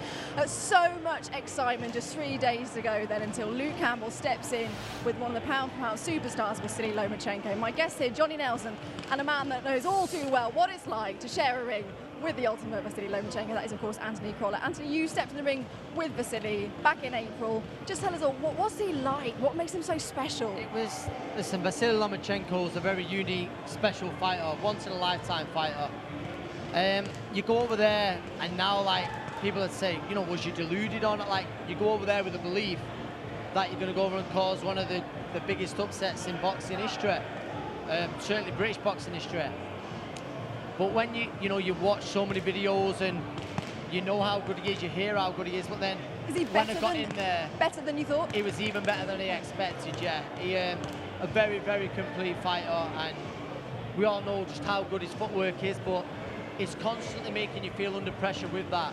So much excitement just 3 days to go then until Luke Campbell steps in with one of the pound-for-pound superstars, Vasiliy Lomachenko. My guest here, Johnny Nelson, and a man that knows all too well what it's like to share a ring with the ultimate Vasiliy Lomachenko. That is, of course, Anthony Crolla. Anthony, you stepped in the ring with Vasiliy back in April. Just tell us all, what's he like? What makes him so special? Listen, Vasiliy Lomachenko is a very unique, special fighter, once-in-a-lifetime fighter. You go over there, and now, like, people would say, you know, was you deluded on it? Like, you go over there with the belief that you're going to go over and cause one of the biggest upsets in boxing history, certainly British boxing history. But when you watch so many videos and you know how good he is, you hear how good he is, but then is he when I got in there, better than you thought? He was even better than he expected. Yeah, he a very, very complete fighter, and we all know just how good his footwork is. But it's constantly making you feel under pressure with that.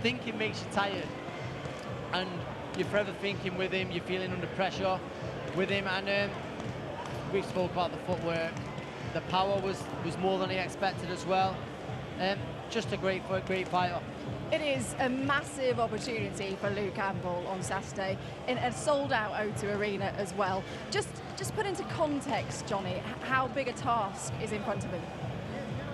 Thinking makes you tired, and you're forever thinking with him. You're feeling under pressure with him, and we spoke about the footwork. The power was more than he expected as well. Just a great fighter. It is a massive opportunity for Luke Campbell on Saturday in a sold-out O2 Arena as well. Just put into context, Johnny, how big a task is in front of him.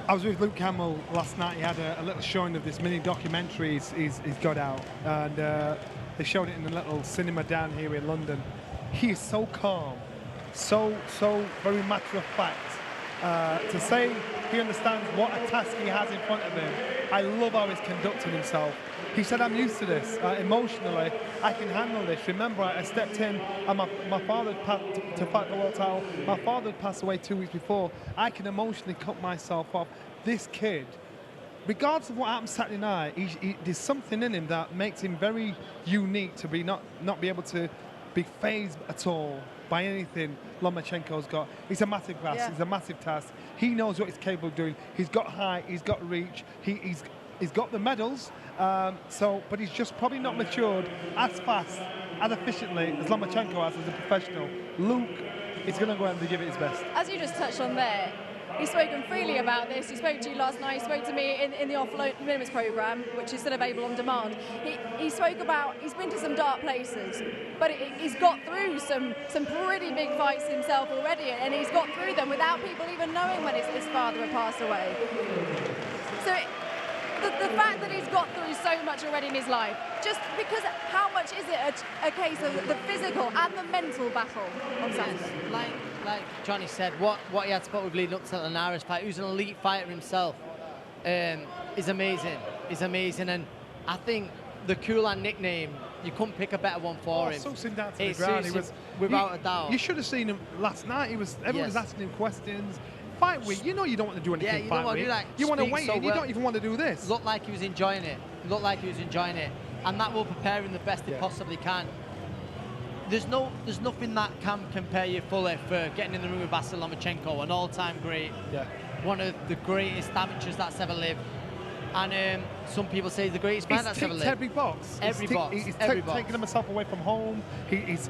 I was with Luke Campbell last night. He had a little showing of this mini documentary he's got out, and they showed it in a little cinema down here in London. He is so calm so very matter of fact. To say he understands what a task he has in front of him, I love how he's conducting himself. He said, I'm used to this. Emotionally, I can handle this. Remember, I stepped in and my father had passed to fight the world title. My father had passed away 2 weeks before. I can emotionally cut myself off. This kid, regardless of what happens Saturday night, there's something in him that makes him very unique to be not be able to be phased at all by anything Lomachenko's got. He's a massive class. Yeah. He's a massive task. He knows what he's capable of doing. He's got height. He's got reach. He's got the medals. But he's just probably not matured as fast, as efficiently as Lomachenko has as a professional. Luke is going to go out and give it his best. As you just touched on there, he's spoken freely about this. He spoke to you last night. He spoke to me in the off-limits programme, which is still available on demand. He spoke about, he's been to some dark places, but he's got through some pretty big fights himself already, and he's got through them without people even knowing when his father had passed away. So the fact that he's got through so much already in his life, just because how much is it a case of the physical and the mental battle on Saturday? Like Johnny said, what he had to put with leading up to the Linares fight, who's an elite fighter himself, is amazing. He's amazing, and I think the Kulan nickname, you couldn't pick a better one for him. So down to the ground. He was, without a doubt. You should have seen him last night. Everyone was asking him questions. Fight week, you know you don't want to do anything fight week. You want to wait, and you don't even want to do this. Looked like he was enjoying it. And that will prepare him the best it possibly can. There's nothing that can compare you fully for getting in the ring with Vasiliy Lomachenko, an all-time great, one of the greatest amateurs that's ever lived. And some people say the greatest man that's ever lived. Every box. He's taking himself away from home. He's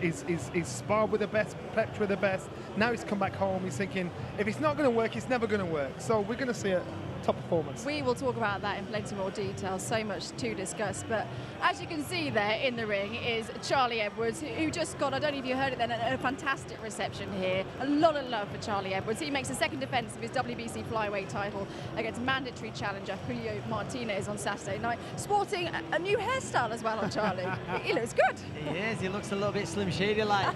sparred with the best, prepped with the best. Now he's come back home. He's thinking, if it's not going to work, it's never going to work. So we're going to see a top performance. We will talk about that in plenty more detail. So much to discuss. But as you can see there in the ring is Charlie Edwards, who just got, I don't know if you heard it then, a fantastic reception here. A lot of love for Charlie Edwards. He makes a second defence of his WBC Flyweight title against mandatory challenger Julio Martinez on Saturday night, sporting a new hairstyle as well on Charlie. He looks good. He is. He looks a little bit Slim Shady-like.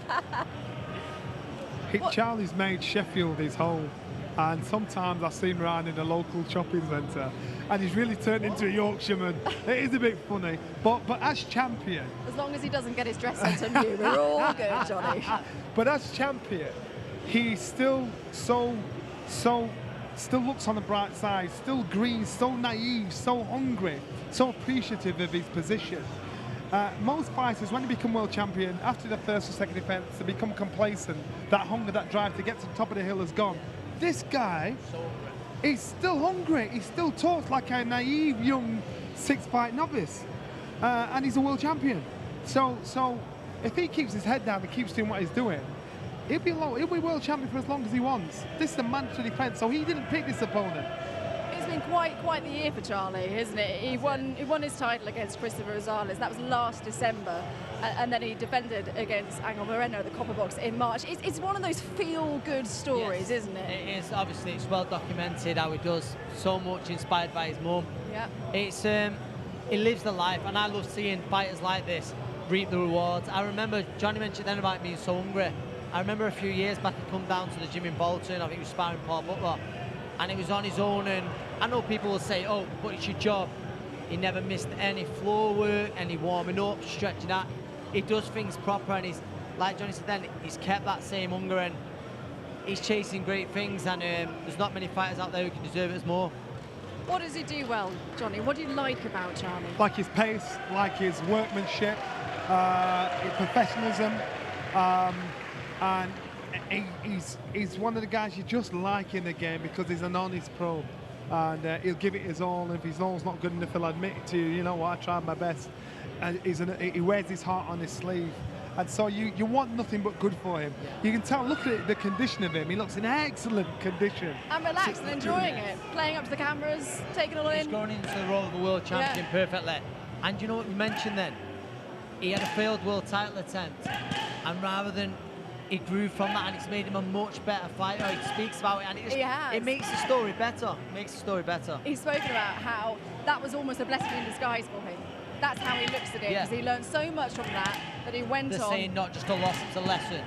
Charlie's made Sheffield his home, and sometimes I've seen him around in a local shopping centre, and he's really turned into a Yorkshireman. It is a bit funny, but as champion... As long as he doesn't get his dress sent on you, we're all good, Johnny. But as champion, he still still looks on the bright side, still green, so naive, so hungry, so appreciative of his position. Most fighters, when they become world champion, after the first or second defence, they become complacent. That hunger, that drive to get to the top of the hill is gone. This guy, he's still hungry. He still talks like a naive, young, six-fight novice. And he's a world champion. So if he keeps his head down and keeps doing what he's doing, he'll be world champion for as long as he wants. This is a mandatory defence, so he didn't pick this opponent. It's been quite the year for Charlie, isn't it? He won his title against Christopher Rosales. That was last December, and then he defended against Angel Moreno, the copper box, in March. It's one of those feel-good stories, isn't it? It is. Obviously, it's well documented how he does so much, inspired by his mum. Yeah. It's he lives the life, and I love seeing fighters like this reap the rewards. I remember Johnny mentioned then about being so hungry. I remember a few years back he come down to the gym in Bolton. I think he was sparring Paul Butler, and he was on his own. And I know people will say, "Oh, but it's your job." He never missed any floor work, any warming up, stretching out. He does things proper, and he's, like Johnny said then, he's kept that same hunger, and he's chasing great things. And there's not many fighters out there who can deserve it as more. What does he do well, Johnny? What do you like about Charlie? Like his pace, like his workmanship, his professionalism, and he's one of the guys you just like in the game because he's an honest pro, and he'll give it his all. If his all's not good enough, he'll admit it to you. You know what? I tried my best. And he wears his heart on his sleeve, and so you want nothing but good for him. You can tell. Look at the condition of him. He looks in excellent condition. And relaxed and enjoying it, playing up to the cameras, taking it all in. He's going into the role of a world champion perfectly. And you know what you mentioned then? He had a failed world title attempt, and rather than he grew from that, and it's made him a much better fighter. He speaks about it, and it makes the story better. He's spoken about how that was almost a blessing in disguise for him. That's how he looks at it, because he learned so much from that he went They're on. saying not just a loss, it's a lesson.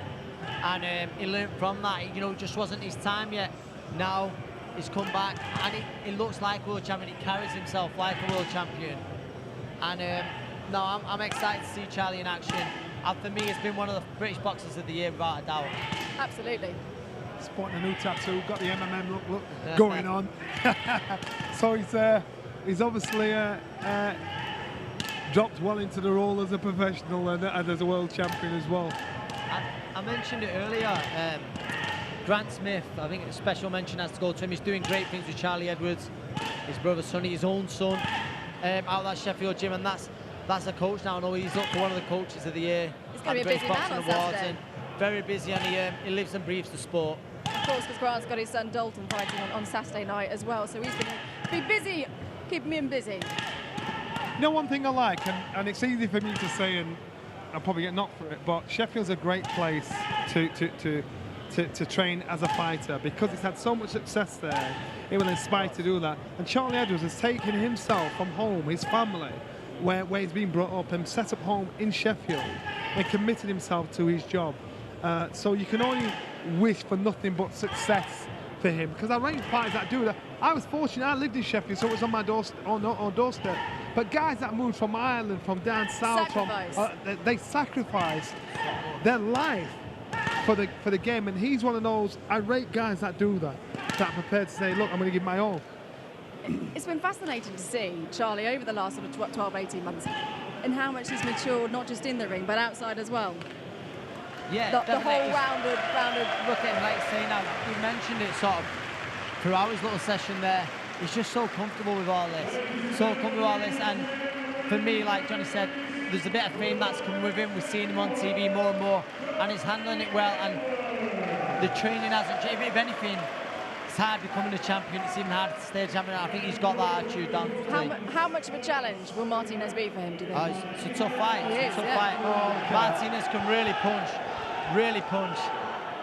and he learned from that. You know, it just wasn't his time yet. Now he's come back, and he looks like a world champion. He carries himself like a world champion. And no, I'm excited to see Charlie in action. And for me, it's been one of the British boxers of the year, without a doubt. Absolutely. Sporting a new tattoo, got the MMM look going on. So he's obviously dropped well into the role as a professional and as a world champion as well. I mentioned it earlier. Grant Smith, I think a special mention has to go to him. He's doing great things with Charlie Edwards, his brother Sonny, his own son, out of that Sheffield gym, and that's a coach now. I know he's up for one of the coaches of the year. He's going to be a busy man on Saturday. Very busy, and he lives and breathes the sport. Of course, because Grant's got his son Dalton fighting on Saturday night as well, so he's going to be busy, keeping him busy. You know, one thing I like, and it's easy for me to say, and I'll probably get knocked for it, but Sheffield's a great place to train as a fighter, because he's had so much success there. It will inspire to do that. And Charlie Edwards has taken himself from home, his family, where he's been brought up, and set up home in Sheffield and committed himself to his job. So you can only wish for nothing but success for him, because I rate fighters that do that. I was fortunate, I lived in Sheffield, so it was on my doorstep. But guys that moved from Ireland, from down south, they sacrificed their life for the game, and he's one of those irate guys that do that are prepared to say, look, I'm going to give my all. It's been fascinating to see Charlie over the last sort of 12, 18 months, and how much he's matured, not just in the ring, but outside as well. Yeah, the whole rounded look at him, like saying now, you mentioned it sort of throughout his little session there. He's just so comfortable with all this, and for me, like Johnny said, there's a bit of fame that's come with him. We're seeing him on TV more and more, and he's handling it well, and the training hasn't changed. If anything, it's hard becoming a champion. It's even harder to stay a champion. I think he's got that attitude down. How much of a challenge will Martinez be for him, do you think? It's a tough fight. Martinez can really punch.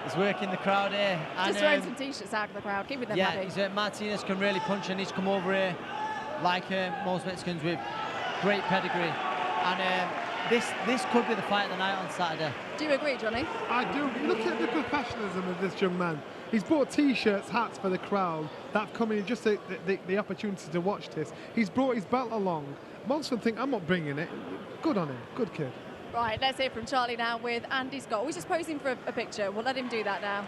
He's working the crowd here. Just throwing some t-shirts out of the crowd, keeping them happy. Yeah, Martinez can really punch, and he's come over here like most Mexicans with great pedigree. And this could be the fight of the night on Saturday. Do you agree, Johnny? I do. Look at the professionalism of this young man. He's bought t-shirts, hats for the crowd that have come in just the opportunity to watch this. He's brought his belt along. Most of them think, I'm not bringing it. Good on him. Good kid. Right, let's hear from Charlie now with Andy Scott. We're just posing for a picture. We'll let him do that now.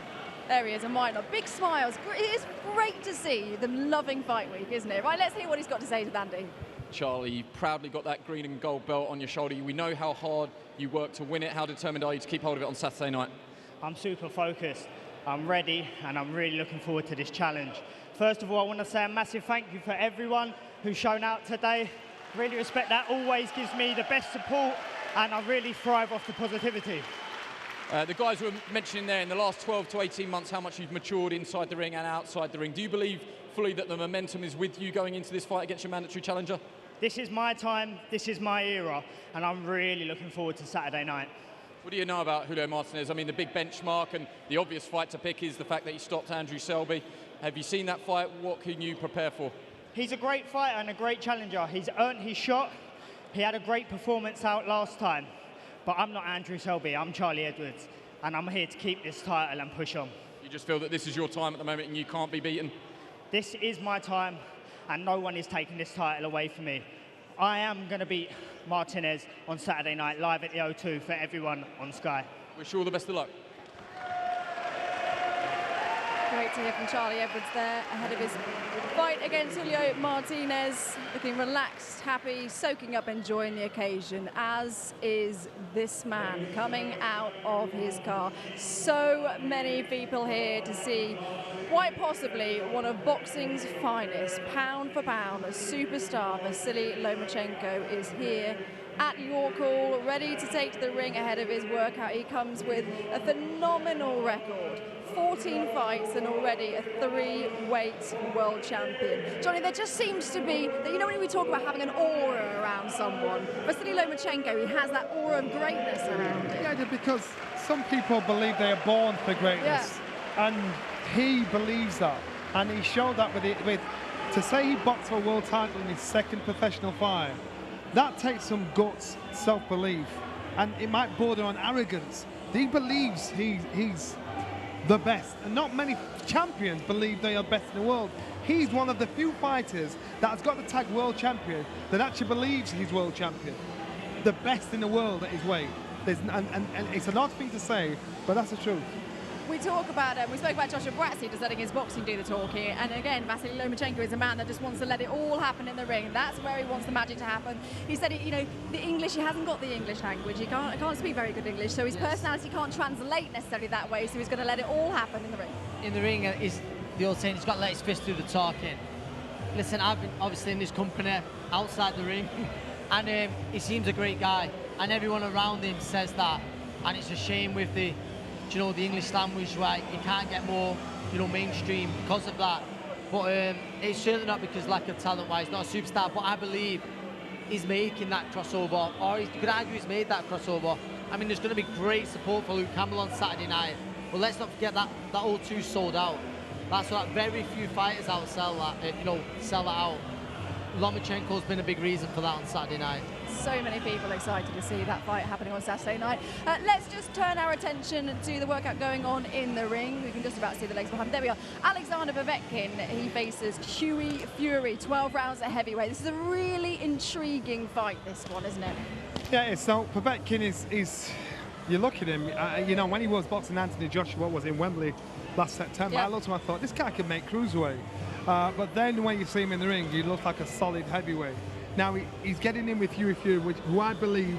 There he is, and why not? Big smiles. It is great to see them loving Fight Week, isn't it? Right, let's hear what he's got to say to Andy. Charlie, you proudly got that green and gold belt on your shoulder. We know how hard you worked to win it. How determined are you to keep hold of it on Saturday night? I'm super focused. I'm ready, and I'm really looking forward to this challenge. First of all, I want to say a massive thank you for everyone who's shown out today. Really respect that. Always gives me the best support, and I really thrive off the positivity. The guys were mentioning there in the last 12 to 18 months how much you've matured inside the ring and outside the ring. Do you believe fully that the momentum is with you going into this fight against your mandatory challenger? This is my time, this is my era, and I'm really looking forward to Saturday night. What do you know about Julio Martinez? I mean, the big benchmark and the obvious fight to pick is the fact that he stopped Andrew Selby. Have you seen that fight? What can you prepare for? He's a great fighter and a great challenger. He's earned his shot. He had a great performance out last time. But I'm not Andrew Selby, I'm Charlie Edwards. And I'm here to keep this title and push on. You just feel that this is your time at the moment and you can't be beaten? This is my time, and no one is taking this title away from me. I am going to beat Martinez on Saturday night, live at the O2 for everyone on Sky. Wish you all the best of luck. Great to hear from Charlie Edwards there ahead of his fight against Julio Martinez. Looking relaxed, happy, soaking up, enjoying the occasion, as is this man coming out of his car. So many people here to see quite possibly one of boxing's finest, pound for pound, a superstar. Vasiliy Lomachenko is here at York Hall, ready to take to the ring ahead of his workout. He comes with a phenomenal record. 14 fights and already a 3-weight world champion. Johnny, there just seems to be, you know when we talk about having an aura around someone, Vasiliy Lomachenko, he has that aura of greatness around him. Yeah, because some people believe they are born for greatness, and he believes that, and he showed that with to say he boxed for a world title in his second professional fight. That takes some guts, self-belief, and it might border on arrogance. he believes he's the best. And not many champions believe they are best in the world. He's one of the few fighters that has got the tag world champion that actually believes he's world champion. The best in the world at his weight. And it's an odd thing to say, but that's the truth. We talk about we spoke about Joshua Buatsi just letting his boxing do the talking, and again, Vasiliy Lomachenko is a man that just wants to let it all happen in the ring. That's where he wants the magic to happen. He said, you know, the English, he hasn't got the English language. He can't speak very good English, so his personality can't translate necessarily that way. So he's going to let it all happen in the ring. In the ring is the old saying, he's got to let his fist do the talking. Listen, I've been obviously in this company outside the ring, and he seems a great guy, and everyone around him says that, and it's a shame with the, you know, the English language, right? He can't get more, you know, mainstream because of that. But it's certainly not because lack of talent-wise, not a superstar. But I believe he's making that crossover, or you could argue he's made that crossover. I mean, there's going to be great support for Luke Campbell on Saturday night. But let's not forget that O2 sold out. That's what very few fighters outsell that, you know, sell that out. Lomachenko's been a big reason for that on Saturday night. So many people excited to see that fight happening on Saturday night. Let's just turn our attention to the workout going on in the ring. We can just about see the legs behind. There we are. Alexander Povetkin, he faces Hughie Fury, 12 rounds at heavyweight. This is a really intriguing fight, this one, isn't it? Yeah, so Povetkin is you look at him, you know, when he was boxing Anthony Joshua, was in Wembley last September, I looked at him, I thought, this guy could make cruiserweight. But then when you see him in the ring, he looks like a solid heavyweight. Now he's getting in with Hughie Fury, who I believe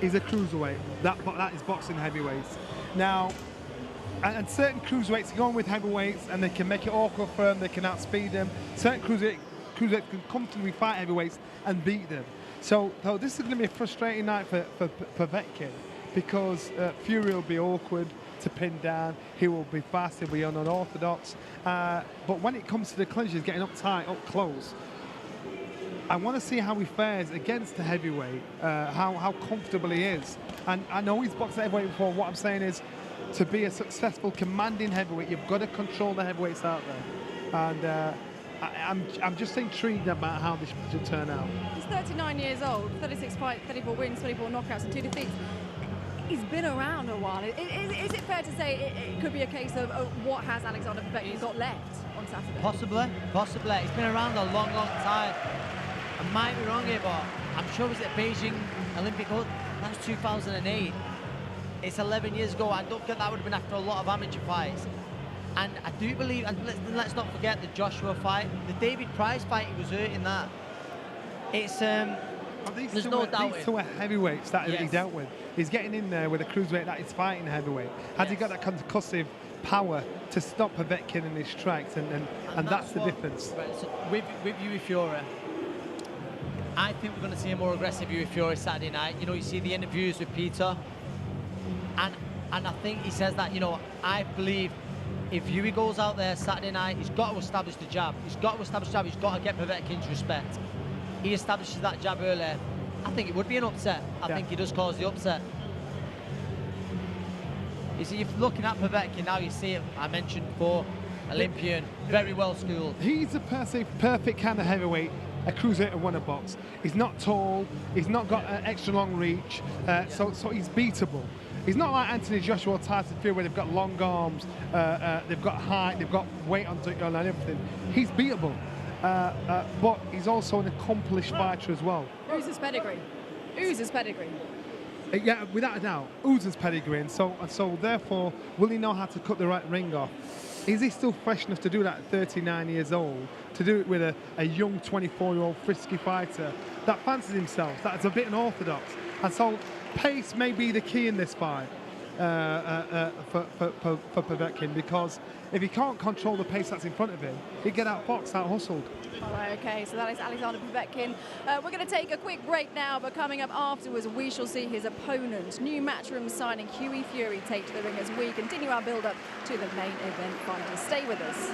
is a cruiserweight. That is boxing heavyweights. Now, and certain cruiserweights go on with heavyweights and they can make it awkward for them, they can outspeed them. Certain cruiserweights can comfortably fight heavyweights and beat them. So this is going to be a frustrating night for Povetkin, because Fury will be awkward to pin down, he will be fast, he'll be unorthodox. But when it comes to the clinches, getting up tight, up close, I want to see how he fares against the heavyweight, how comfortable he is. And I know he's boxed at heavyweight before. What I'm saying is, to be a successful commanding heavyweight, you've got to control the heavyweights out there. And I'm just intrigued about how this should turn out. He's 39 years old, 36 fights, 34 wins, 24 knockouts and 2 defeats. He's been around a while. Is it fair to say it could be a case of what has Alexander Povetkin got left on Saturday? Possibly. He's been around a long, long time. I might be wrong here, but I'm sure it was at Beijing Olympic Gold. That was 2008. It's 11 years ago. I don't think that would have been after a lot of amateur fights. And I do believe, and let's not forget the Joshua fight, the David Price fight, he was hurt in that. It's, there's no doubt. These two are heavyweights that he dealt with. He's getting in there with a cruiserweight that is fighting heavyweight. Has he got that concussive power to stop Povetkin in his tracks? And that's the difference. Right, so with Hughie Fury, I think we're going to see a more aggressive Hughie Fury Saturday night. You know, you see the interviews with Peter, and I think he says that, you know, I believe if Hughie goes out there Saturday night, he's got to establish the jab. He's got to get Povetkin's respect. He establishes that jab earlier. I think it would be an upset. I think he does cause the upset. You see, if looking at Povetkin now, you see it, I mentioned before, Olympian, very well schooled. He's a perfect kind of heavyweight, a cruiserweight and winner box. He's not tall, he's not got extra long reach, so he's beatable. He's not like Anthony Joshua or Tyson Fury, where they've got long arms, they've got height, they've got weight on and everything. He's beatable, but he's also an accomplished fighter as well. Oozes pedigree. Oozes pedigree. Yeah, without a doubt, oozes pedigree, and so therefore, will he know how to cut the right ring off? Is he still fresh enough to do that at 39 years old, to do it with a young 24-year-old frisky fighter that fancies himself, that's a bit unorthodox? And so pace may be the key in this fight for Povetkin, because if he can't control the pace that's in front of him, he'll get outboxed, out-hustled. All right, okay, so that is Alexander Povetkin. We're going to take a quick break now, but coming up afterwards, we shall see his opponent. New Matchroom signing Hughie Fury take to the ring as we continue our build-up to the main event finals. Stay with us.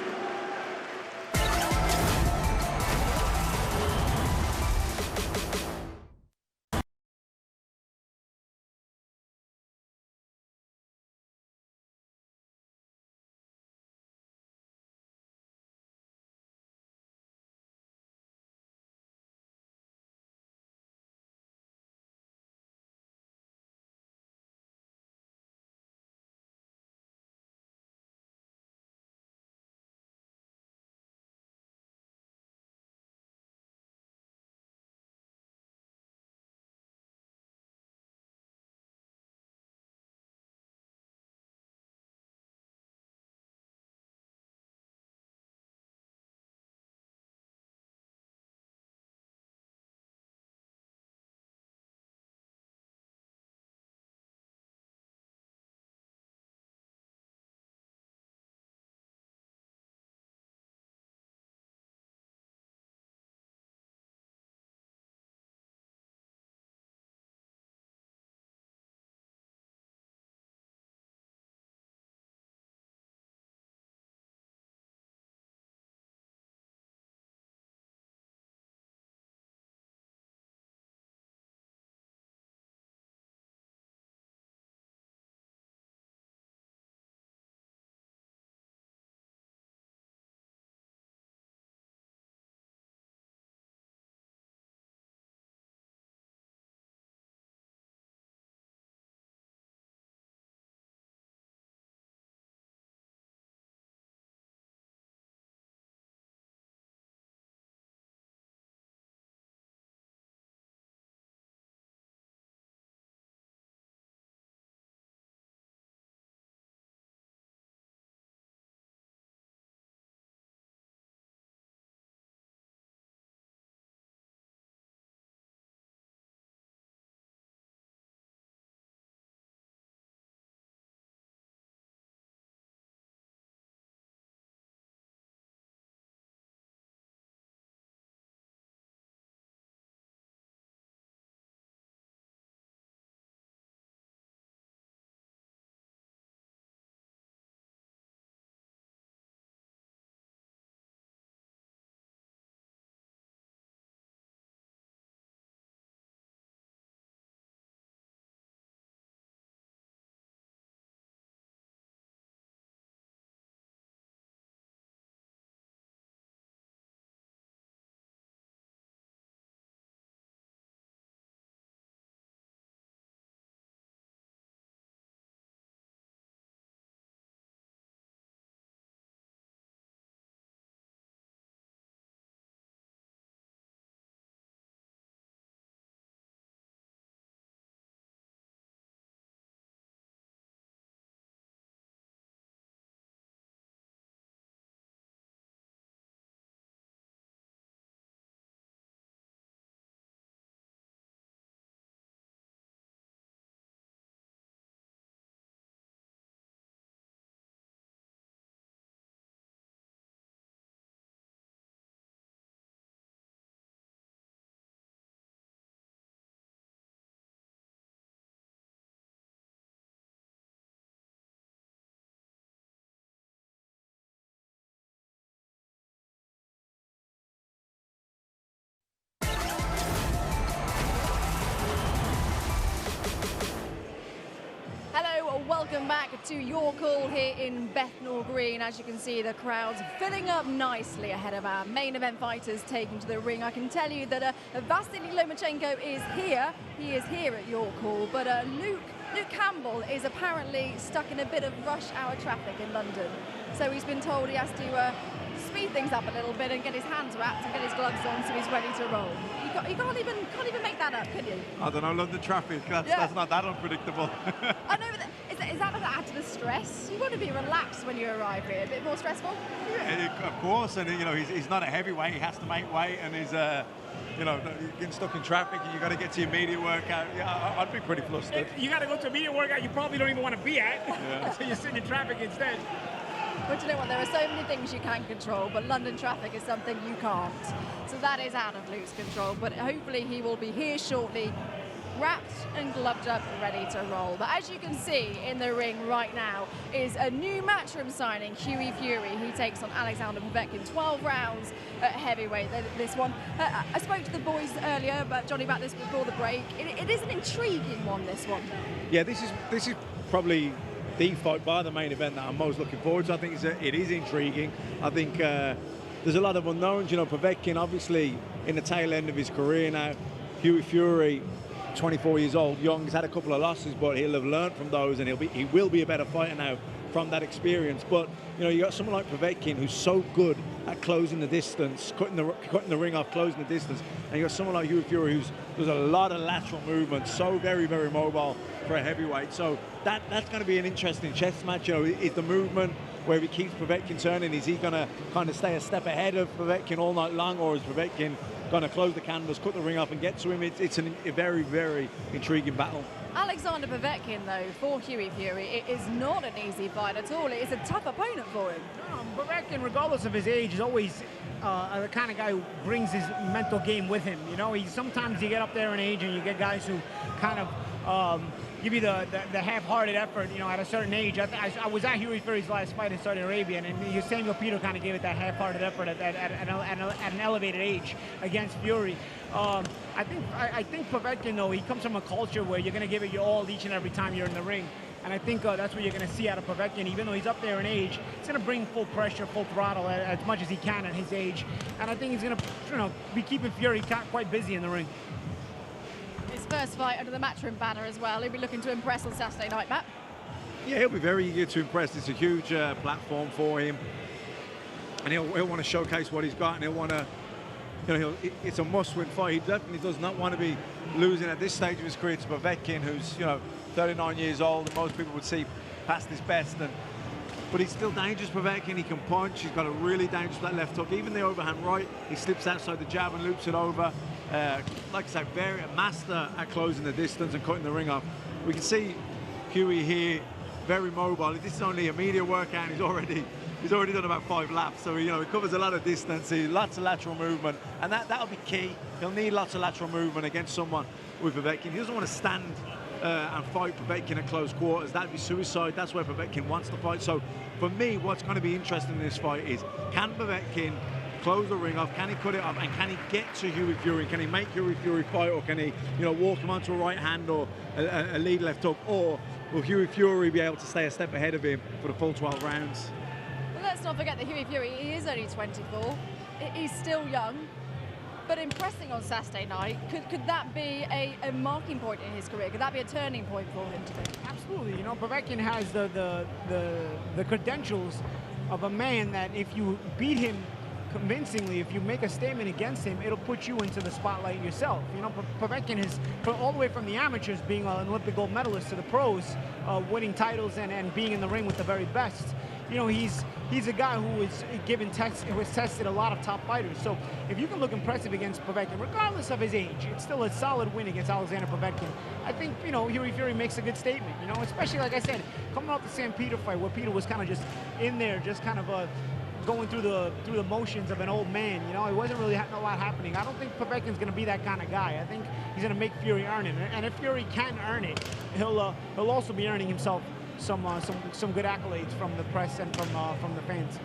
welcome back to Your Call here in Bethnal Green. As you can see, the crowd's filling up nicely ahead of our main event fighters taking to the ring. I can tell you that Vasiliy Lomachenko is here. He is here at Your Call, but Luke Campbell is apparently stuck in a bit of rush hour traffic in London. So he's been told he has to speed things up a little bit and get his hands wrapped and get his gloves on so he's ready to roll. You can't even make that up, can you? I don't know, London traffic, that's not that unpredictable. I know, but is that going to add to the stress? You want to be relaxed when you arrive here, a bit more stressful? Yeah, of course, and you know, he's not a heavyweight, he has to make weight, and he's you know, getting stuck in traffic and you got to get to your immediate workout. Yeah, I'd be pretty flustered. You got to go to immediate workout you probably don't even want to be at, so you're sitting in traffic instead. But you know what, there are so many things you can control, but London traffic is something you can't. So that is out of Luke's control, but hopefully he will be here shortly, wrapped and gloved up, ready to roll. But as you can see in the ring right now is a new matchroom signing, Hughie Fury. He takes on Alexander Povetkin, 12 rounds at heavyweight, this one. I spoke to the boys earlier, about Johnny, about this before the break. It is an intriguing one, this one. Yeah, this is probably the fight by the main event that I'm most looking forward to. I think it is intriguing. I think there's a lot of unknowns. You know, Povetkin obviously in the tail end of his career now. Hughie Fury, 24 years old, young, he's had a couple of losses, but he'll have learned from those, and he will be a better fighter now from that experience. But you know, you got someone like Povetkin who's so good at closing the distance, cutting the ring off, closing the distance, and you got someone like Hughie Fury who's does a lot of lateral movement, so very, very mobile for a heavyweight. So that's going to be an interesting chess match. You know, is the movement where he keeps Povetkin turning, is he going to kind of stay a step ahead of Povetkin all night long, or is Povetkin going to close the canvas, cut the ring off and get to him? It's a very, very intriguing battle. Alexander Povetkin, though, for Hughie Fury, it is not an easy fight at all. It is a tough opponent for him. Povetkin, regardless of his age, is always the kind of guy who brings his mental game with him. You know, sometimes you get up there in age and you get guys who kind of give you the half-hearted effort, you know, at a certain age. I was at Hughie Fury's last fight in Saudi Arabia, and Samuel Peter kind of gave it that half-hearted effort at an elevated age against Fury. I think Povetkin, though, he comes from a culture where you're going to give it your all each and every time you're in the ring. And I think that's what you're going to see out of Povetkin. Even though he's up there in age, he's going to bring full pressure, full throttle as much as he can at his age. And I think he's going to, you know, be keeping Fury quite busy in the ring. His first fight under the Matchroom banner as well. He'll be looking to impress on Saturday night, Matt. Yeah, he'll be very eager to impress. It's a huge platform for him. And he'll want to showcase what he's got, and he'll want to, you know, it's a must-win fight. He definitely does not want to be losing at this stage of his career to Povetkin, who's, you know, 39 years old, and most people would see past his best. But he's still dangerous, Povetkin. He can punch. He's got a really dangerous left hook. Even the overhand right, he slips outside the jab and loops it over. Like I said, a master at closing the distance and cutting the ring off. We can see Hughie here, very mobile. This is only a media workout. He's already done about 5 laps, so, you know, he covers a lot of distance, lots of lateral movement, and that'll be key. He'll need lots of lateral movement against someone with Povetkin. He doesn't want to stand and fight Povetkin at close quarters. That'd be suicide. That's where Povetkin wants to fight. So for me, what's going to be interesting in this fight is, can Povetkin close the ring off, can he cut it off, and can he get to Hughie Fury? Can he make Hughie Fury fight, or can he, you know, walk him onto a right hand or a lead left hook, or will Hughie Fury be able to stay a step ahead of him for the full 12 rounds? Well, let's not forget that Hughie Fury, he is only 24. He's still young, but impressing on Saturday night. Could that be a marking point in his career? Could that be a turning point for him today? Absolutely. You know, Povetkin has the credentials of a man that if you beat him convincingly, if you make a statement against him, it'll put you into the spotlight yourself. You know, Povetkin is, all the way from the amateurs, being an Olympic gold medalist, to the pros, winning titles and being in the ring with the very best. You know, he's a guy who is who has tested a lot of top fighters. So if you can look impressive against Povetkin, regardless of his age, it's still a solid win against Alexander Povetkin. I think, you know, Hughie Fury makes a good statement, you know, especially, like I said, coming off the Sam Peter fight, where Peter was kind of just in there, just kind of going through the motions of an old man. You know, it wasn't really a lot happening. I don't think Povetkin's going to be that kind of guy. I think he's going to make Fury earn it, and if Fury can earn it, he'll also be earning himself some good accolades from the press and from the fans.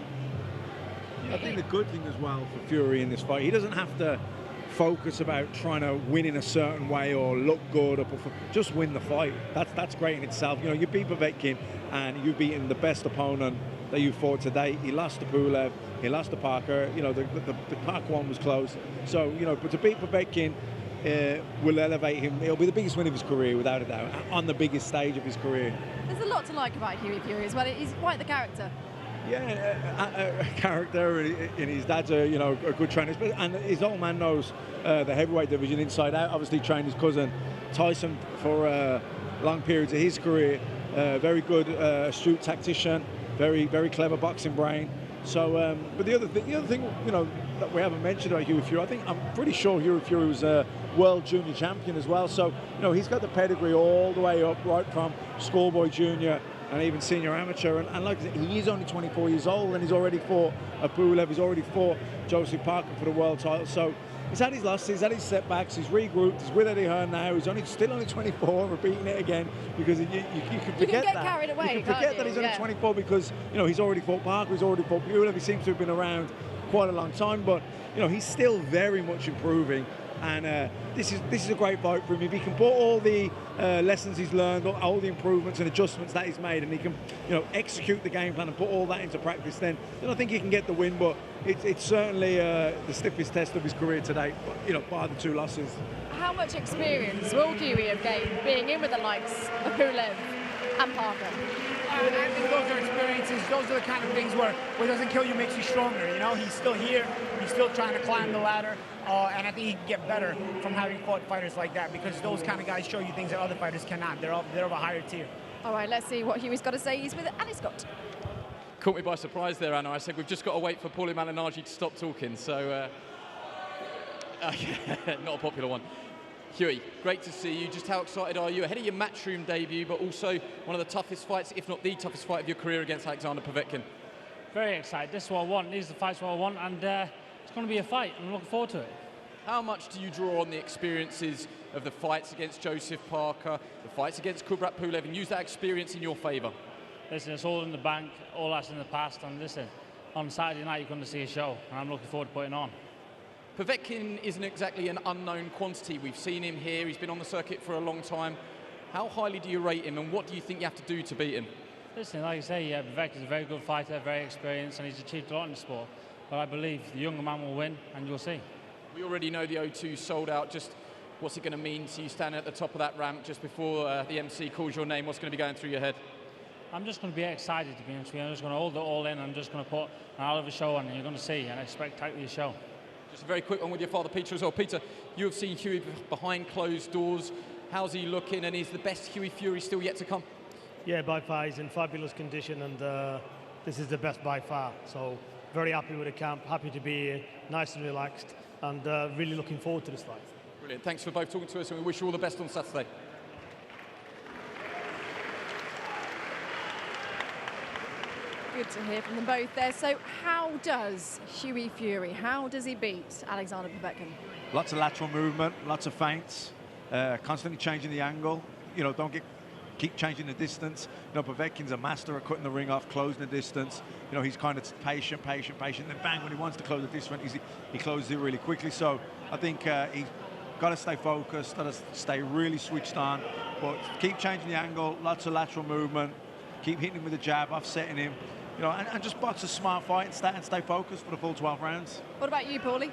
I think the good thing as well for Fury in this fight, he doesn't have to focus about trying to win in a certain way or look good or perform. Just win the fight. That's great in itself. You know, you beat Povetkin and you've beaten the best opponent that you fought today. He lost to Pulev, he lost to Parker. You know, the Parker one was close. So, you know, but to beat Povetkin will elevate him. It'll be the biggest win of his career, without a doubt, on the biggest stage of his career. There's a lot to like about Hughie Fury as well. He's quite the character. Yeah, a character, and his dad's a good trainer, and his old man knows the heavyweight division inside out. Obviously, trained his cousin Tyson for long periods of his career. Very good, astute tactician, very clever boxing brain. So, but the other thing, you know, that we haven't mentioned about Hughie Fury, I'm pretty sure Hughie Fury was a world junior champion as well. So, you know, he's got the pedigree all the way up, right from schoolboy junior and even senior amateur. And like I said, he is only 24 years old and he's already fought Pulev, he's already fought Joseph Parker for the world title. So he's had his losses, he's had his setbacks, he's regrouped, he's with Eddie Hearn now, he's still only 24, repeating it again, because you can forget you can get that. Carried away, you can forget that he's only 24 because, you know, he's already fought Parker, he's already fought Pulev, he seems to have been around quite a long time, but, you know, he's still very much improving. And this is a great fight for him. If he can put all the lessons he's learned, all the improvements and adjustments that he's made, and he can, you know, execute the game plan and put all that into practice, then I think he can get the win. But it's certainly the stiffest test of his career to date, you know, by the 2 losses. How much experience will Hughie have gained being in with the likes of Pulev and Parker? And I think those are experiences, those are the kind of things where what doesn't kill you makes you stronger, you know? He's still here, he's still trying to climb the ladder, and I think he can get better from having fought fighters like that, because those kind of guys show you things that other fighters cannot. They're of a higher tier. All right, let's see what Hughie's got to say. He's with Annie Scott. Caught me by surprise there, Anna. I said we've just got to wait for Paulie Malignaggi to stop talking, so not a popular one. Hughie, great to see you. Just how excited are you ahead of your Matchroom debut, but also one of the toughest fights, if not the toughest fight of your career, against Alexander Povetkin? Very excited. This is what I want. These are the fights what I want, and it's going to be a fight. I'm looking forward to it. How much do you draw on the experiences of the fights against Joseph Parker, the fights against Kubrat Pulev, and use that experience in your favour? Listen, it's all in the bank, all that's in the past, and listen, on Saturday night you're going to see a show, and I'm looking forward to putting on. Povetkin isn't exactly an unknown quantity. We've seen him here, he's been on the circuit for a long time. How highly do you rate him, and what do you think you have to do to beat him? Listen, like I say, Povetkin's a very good fighter, very experienced, and he's achieved a lot in the sport. But I believe the younger man will win, and you'll see. We already know the O2 sold out. Just what's it going to mean to you standing at the top of that ramp just before the MC calls your name? What's going to be going through your head? I'm just going to be excited, to be honest with you. I'm just going to hold it all in. I'm just going to put an hell of a show on, and you're going to see a spectacular show. Just a very quick one with your father, Peter, as well. Peter, you have seen Hughie behind closed doors. How's he looking, and is the best Hughie Fury still yet to come? Yeah, by far, he's in fabulous condition, and this is the best by far. So very happy with the camp, happy to be here, nice and relaxed, and really looking forward to this fight. Brilliant. Thanks for both talking to us, and we wish you all the best on Saturday. Good to hear from them both there. So how does Hughie Fury, how does he beat Alexander Povetkin? Lots of lateral movement, lots of feints, constantly changing the angle. You know, keep changing the distance. You know, Povetkin's a master at cutting the ring off, closing the distance. You know, he's kind of patient. Then bang, when he wants to close the distance, he closes it really quickly. So I think he's got to stay focused, got to stay really switched on, but keep changing the angle, lots of lateral movement, keep hitting him with a jab, offsetting him. You know, and just box a smart fight and stay focused for the full 12 rounds. What about you, Paulie?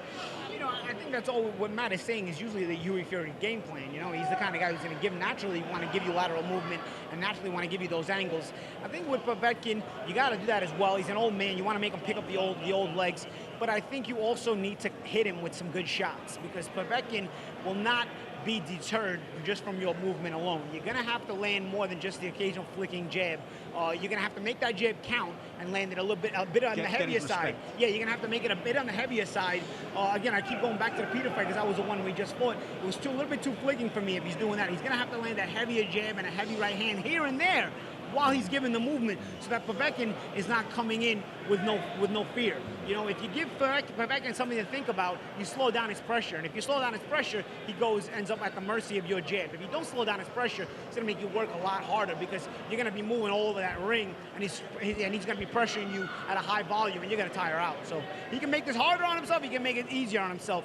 You know, I think that's all what Matt is saying is usually the Hughie Fury game plan. You know, he's the kind of guy who's going to naturally want to give you lateral movement and naturally want to give you those angles. I think with Povetkin, you got to do that as well. He's an old man. You want to make him pick up the old legs. But I think you also need to hit him with some good shots, because Povetkin will not be deterred just from your movement alone. You're going to have to land more than just the occasional flicking jab. You're going to have to make that jab count and land it a bit on the heavier side. Yeah, you're going to have to make it a bit on the heavier side. Again, I keep going back to the Peter fight because that was the one we just fought. It was a little bit too flicking for me if he's doing that. He's going to have to land a heavier jab and a heavy right hand here and there. while he's giving the movement, so that Povetkin is not coming in with no fear. You know, if you give Povetkin something to think about, you slow down his pressure. And if you slow down his pressure, he ends up at the mercy of your jab. If you don't slow down his pressure, it's going to make you work a lot harder because you're going to be moving all over that ring, and he's going to be pressuring you at a high volume, and you're going to tire out. So he can make this harder on himself. He can make it easier on himself.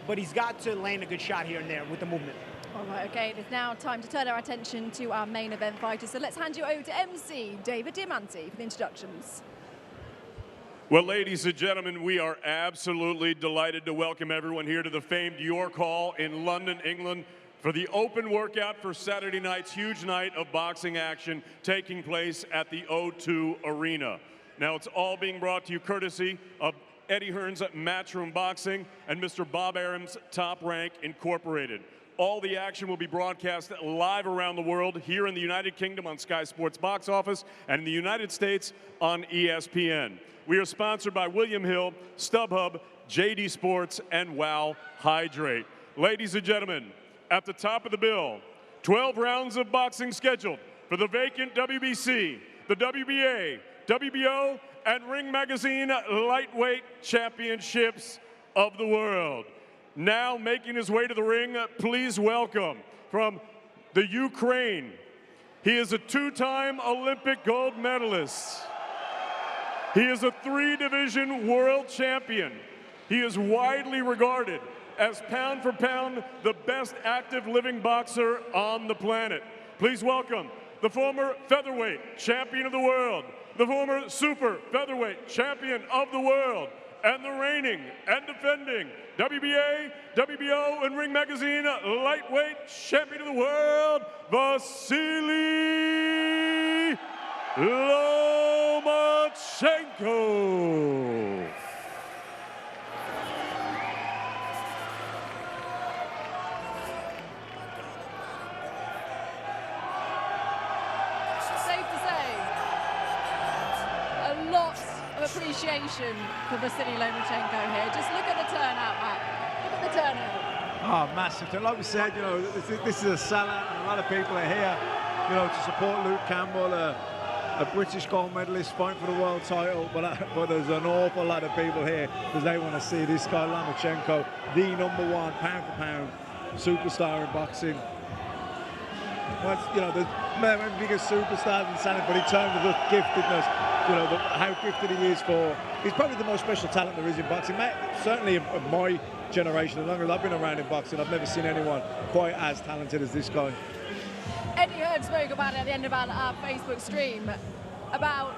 But he's got to land a good shot here and there with the movement. All right, okay, it's now time to turn our attention to our main event fighters. So let's hand you over to MC David Diamante for the introductions. Well, ladies and gentlemen, we are absolutely delighted to welcome everyone here to the famed York Hall in London, England, for the open workout for Saturday night's huge night of boxing action taking place at the O2 Arena. Now, it's all being brought to you courtesy of Eddie Hearn's Matchroom Boxing and Mr. Bob Arum's Top Rank Incorporated. All the action will be broadcast live around the world, here in the United Kingdom on Sky Sports Box Office, and in the United States on ESPN. We are sponsored by William Hill, StubHub, JD Sports, and Wow Hydrate. Ladies and gentlemen, at the top of the bill, 12 rounds of boxing scheduled for the vacant WBC, the WBA, WBO, and Ring Magazine Lightweight Championships of the world. Now making his way to the ring, please welcome from the Ukraine. He is a two-time Olympic gold medalist. He is a three-division world champion. He is widely regarded as pound for pound the best active living boxer on the planet. Please welcome the former featherweight champion of the world, the former super featherweight champion of the world, and the reigning and defending WBA, WBO, and Ring Magazine lightweight champion of the world, Vasiliy Lomachenko. Appreciation for Vasiliy Lomachenko here. Just look at the turnout, Matt. Look at the turnout. Oh, massive. Like we said, you know, this is a sellout, and a lot of people are here, you know, to support Luke Campbell, a British gold medalist fighting for the world title. But there's an awful lot of people here because they want to see this guy Lomachenko, the #1 pound-for-pound superstar in boxing. Well, you know, the biggest superstars in Saturday, but in terms of the giftedness, you know, how gifted he is he's probably the most special talent there is in boxing. Certainly of my generation, as long as I've been around in boxing, I've never seen anyone quite as talented as this guy. Eddie Hearn spoke about it at the end of our Facebook stream, about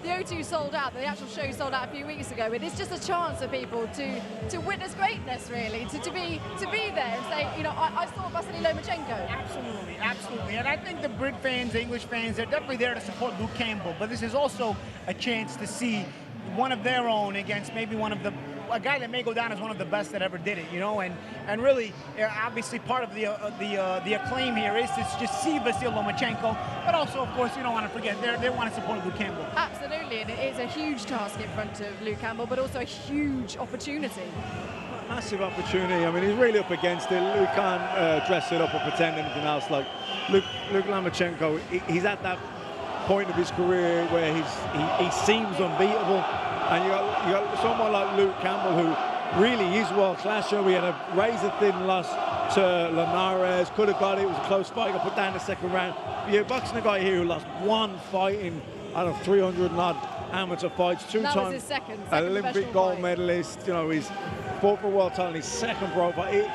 the O2 sold out, the actual show sold out a few weeks ago. It is just a chance for people to witness greatness, really, to be there and say, you know, I saw Vasiliy Lomachenko. Absolutely, absolutely. And I think the Brit fans, the English fans, they're definitely there to support Luke Campbell. But this is also a chance to see one of their own against maybe a guy that may go down as one of the best that ever did it, you know, and really, obviously, part of the acclaim here is to just see Vasiliy Lomachenko, but also, of course, you don't want to forget they want to support Luke Campbell. Absolutely, and it is a huge task in front of Luke Campbell, but also a huge opportunity. Massive opportunity. I mean, he's really up against it. Luke can't dress it up or pretend anything else. Like Luke Lomachenko, he's at that point of his career where he seems unbeatable. And you got someone like Luke Campbell who really is world class. We had a razor-thin loss to Linares. Could have got it. It was a close fight. Got put down in the second round. You're boxing a guy here who lost one fight in, I don't know, 300 and odd amateur fights. Two-time Olympic gold medalist. You know, he's fought for a world title. His second pro fight.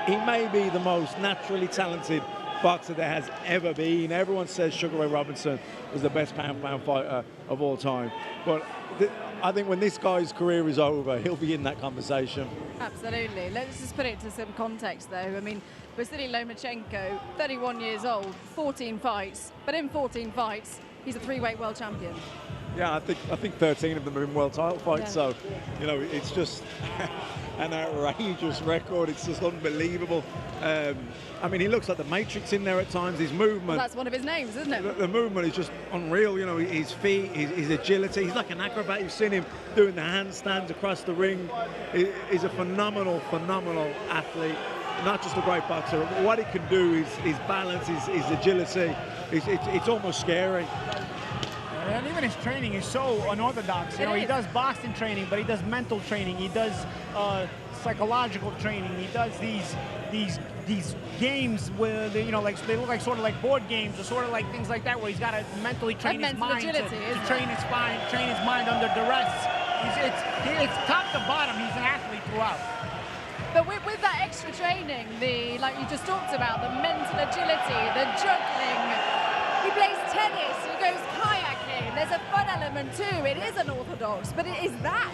He may be the most naturally talented boxer there has ever been. Everyone says Sugar Ray Robinson was the best pound-for-pound fighter of all time. But I think when this guy's career is over, he'll be in that conversation. Absolutely. Let's just put it to some context, though. I mean, Vasiliy Lomachenko, 31 years old, 14 fights, but in 14 fights, he's a three-weight world champion. Yeah, I think 13 of them are in world title fights. Yeah. So, you know, it's just an outrageous record. It's just unbelievable. I mean, he looks like the Matrix in there at times. His movement. Well, that's one of his names, isn't it? The movement is just unreal. You know, his feet, his agility. He's like an acrobat. You've seen him doing the handstands across the ring. He's a phenomenal athlete. not just a great boxer. What he can do, his balance, his agility, it's almost scary. And even his training is so unorthodox. You know, he does boxing training, but he does mental training. He does psychological training. He does these games where they look like sort of like board games or sort of like things like that, where he's got to mentally train his mind to train his spine, train his mind under duress. It's top to bottom. He's an athlete throughout. But with that extra training, like you just talked about, the mental agility, the juggling, he plays tennis, he goes kayaking, there's a fun element too. It is unorthodox, but it is that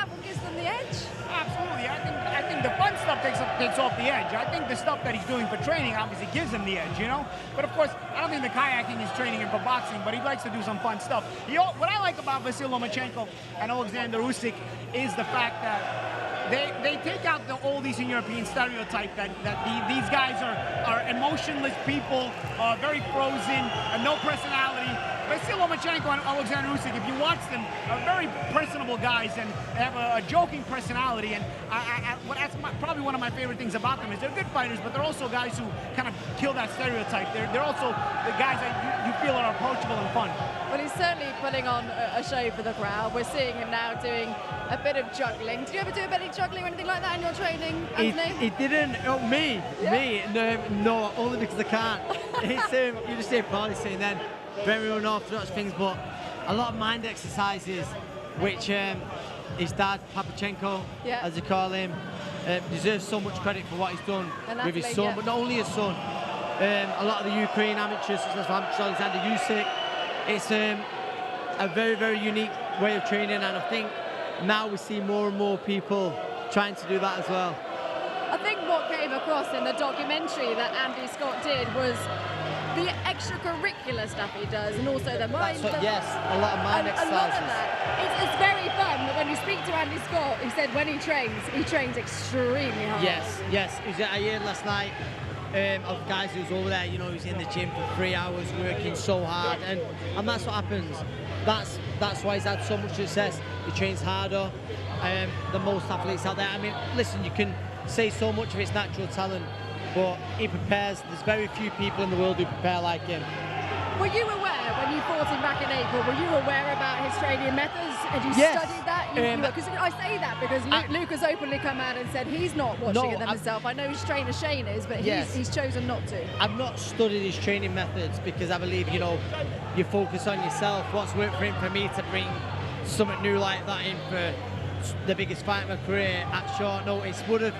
what gives them the edge. Absolutely. I think the fun stuff takes off the edge. I think the stuff that he's doing for training obviously gives him the edge, you know? But of course, I don't think the kayaking is training him for boxing, but he likes to do some fun stuff. What I like about Vasiliy Lomachenko and Alexander Usyk is the fact that they take out the old Eastern European stereotype that these guys are emotionless people, very frozen, and no personality. Vasiliy Lomachenko and Alexander Usyk, if you watch them, are very personable guys and have a joking personality. And that's probably one of my favorite things about them is they're good fighters, but they're also guys who kind of kill that stereotype. They're also the guys that you feel are approachable and fun. Well, he's certainly putting on a show for the crowd. We're seeing him now doing a bit of juggling. Did you ever do a bit of juggling or anything like that in your training, Anthony? He didn't. Oh, me? No, only because I can't. You just say probably saying then very unorthodox things, but a lot of mind exercises, which his dad, Papachenko, as they call him, deserves so much credit for what he's done with his son, but not only his son. A lot of the Ukraine amateurs, such as Alexander Usyk, it's a very, very unique way of training, and I think now we see more and more people trying to do that as well. I think what came across in the documentary that Andy Scott did was the extracurricular stuff he does, and also the mind. Yes, a lot of mind exercises. A lot of that. It's very fun. But when you speak to Andy Scott, he said when he trains extremely hard. Yes. I heard last night of guys who's over there. You know, who's in the gym for 3 hours working so hard, and that's what happens. That's why he's had so much success. He trains harder than most athletes out there. I mean, listen, you can say so much of his natural talent, but he prepares. There's very few people in the world who prepare like him. Were you aware when you fought him back in April? Were you aware about his training methods? Had you studied that? Because I say that because Luke has openly come out and said he's not watching it himself. I know his trainer Shane is, but he's chosen not to. I've not studied his training methods because I believe, you know, you focus on yourself. What's worked for him, for me to bring something new like that in for the biggest fight of my career at short notice wouldn't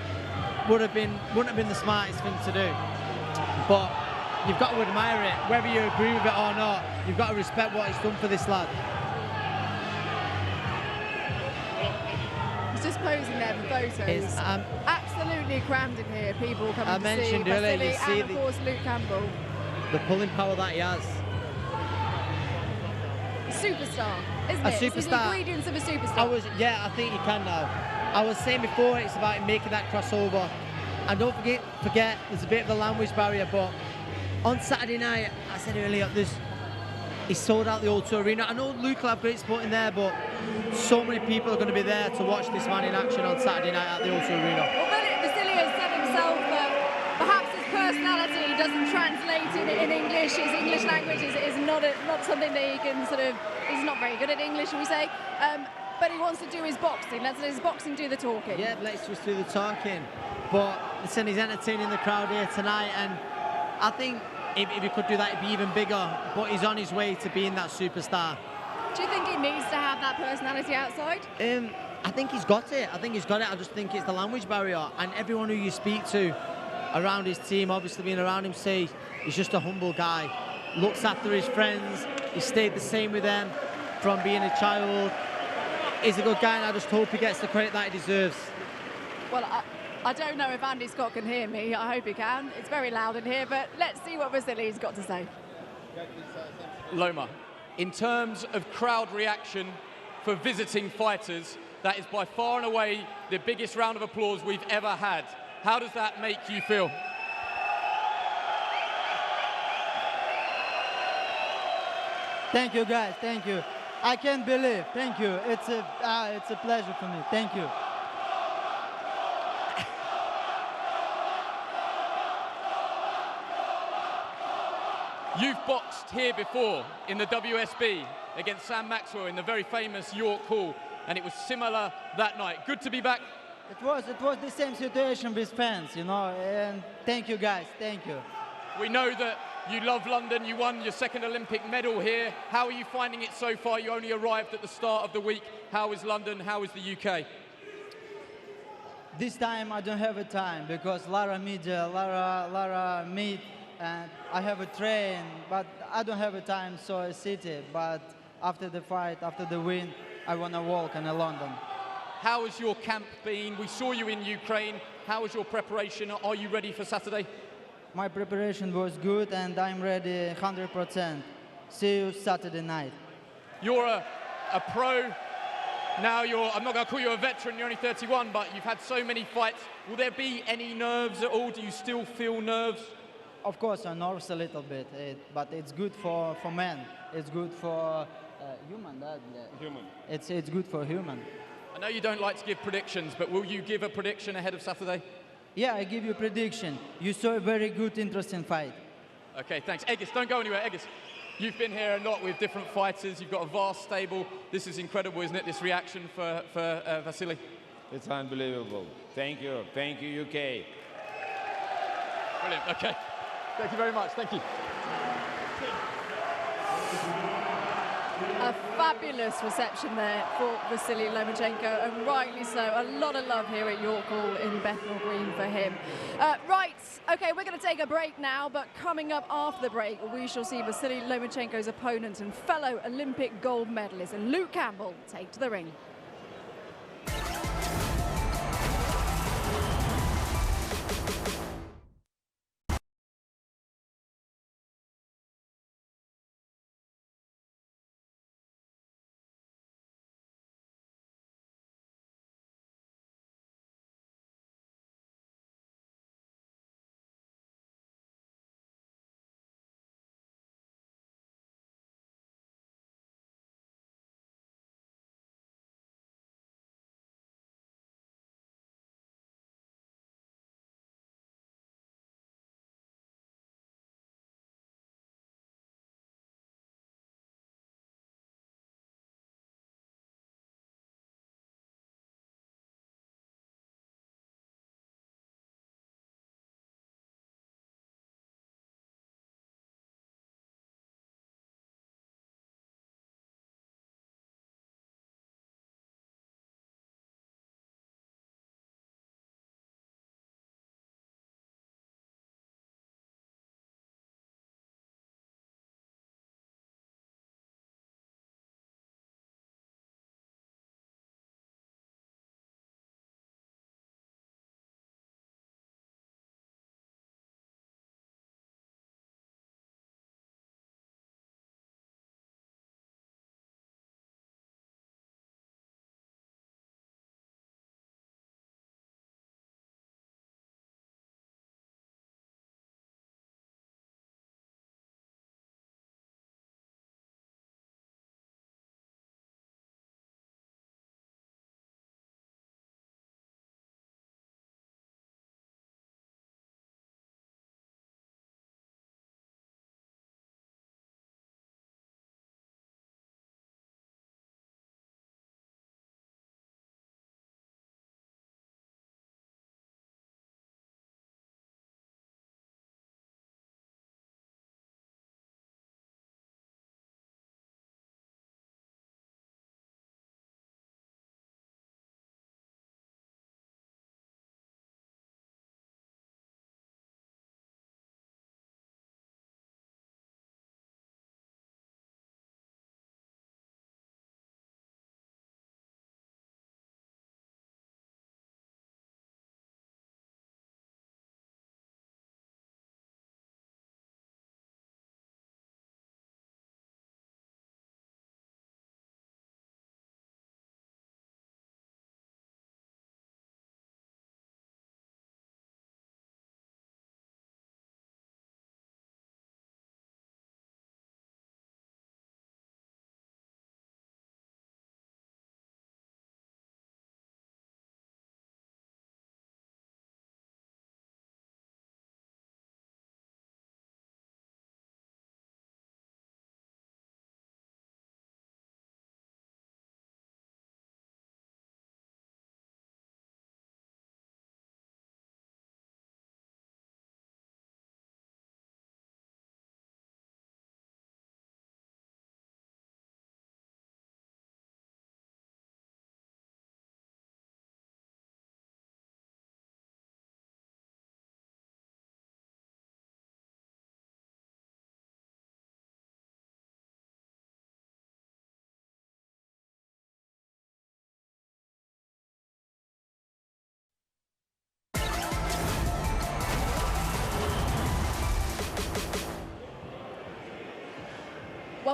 have been the smartest thing to do. But you've got to admire it, whether you agree with it or not. You've got to respect what he's done for this lad. He's just posing there for photos. Absolutely crammed in here. People coming to see Vasiliy and of course Luke Campbell. The pulling power that he has. Superstar, isn't a it? Superstar. It's the ingredients of a superstar. I think you can now. I was saying before, it's about making that crossover. And don't forget, there's a bit of the language barrier, but on Saturday night, I said earlier, he sold out the O2 Arena. I know Luke will have great support in there, but so many people are going to be there to watch this man in action on Saturday night at the O2 Arena. Well, Vasiliy has said himself that perhaps his personality doesn't translate in English. His English language is not something that he can he's not very good at English, shall we say. But he wants to do his boxing. Let's let his boxing do the talking. Yeah, let's just do the talking. But listen, he's entertaining the crowd here tonight, and I think if he could do that, it'd be even bigger. But he's on his way to being that superstar. Do you think he needs to have that personality outside? I think he's got it. I just think it's the language barrier. And everyone who you speak to around his team, obviously being around him, say he's just a humble guy. Looks after his friends. He stayed the same with them from being a child. He's a good guy, and I just hope he gets the credit that he deserves. Well, I don't know if Andy Scott can hear me. I hope he can. It's very loud in here, but let's see what Vasiliy's got to say. Loma, in terms of crowd reaction for visiting fighters, that is by far and away the biggest round of applause we've ever had. How does that make you feel? Thank you, guys. Thank you. I can't believe. Thank you. It's a pleasure for me. Thank you. You've boxed here before in the WSB against Sam Maxwell in the very famous York Hall, and it was similar that night. Good to be back. It was the same situation with fans, you know, and thank you guys, thank you. We know that you love London, you won your second Olympic medal here. How are you finding it so far? You only arrived at the start of the week. How is London, how is the UK? This time I don't have a time because Lara meet, and I have a train, but I don't have a time, so I sit it. But after the fight, after the win, I want to walk in London. How has your camp been? We saw you in Ukraine. How was your preparation? Are you ready for Saturday? My preparation was good, and I'm ready 100%. See you Saturday night. You're a pro. Now I'm not going to call you a veteran, you're only 31, but you've had so many fights. Will there be any nerves at all? Do you still feel nerves? Of course, I nerves a little bit, but it's good for men. It's good for human. Human. It's good for human. I know you don't like to give predictions, but will you give a prediction ahead of Saturday? Yeah, I give you a prediction. You saw a very good, interesting fight. Okay, thanks. Egis, don't go anywhere. Egis, you've been here a lot with different fighters. You've got a vast stable. This is incredible, isn't it, this reaction for Vasiliy? It's unbelievable. Thank you, UK. Brilliant, okay. Thank you very much, thank you. A fabulous reception there for Vasiliy Lomachenko, and rightly so. A lot of love here at York Hall in Bethnal Green for him. Right, okay, we're going to take a break now, but coming up after the break, we shall see Vasiliy Lomachenko's opponent and fellow Olympic gold medalist, Luke Campbell, take to the ring.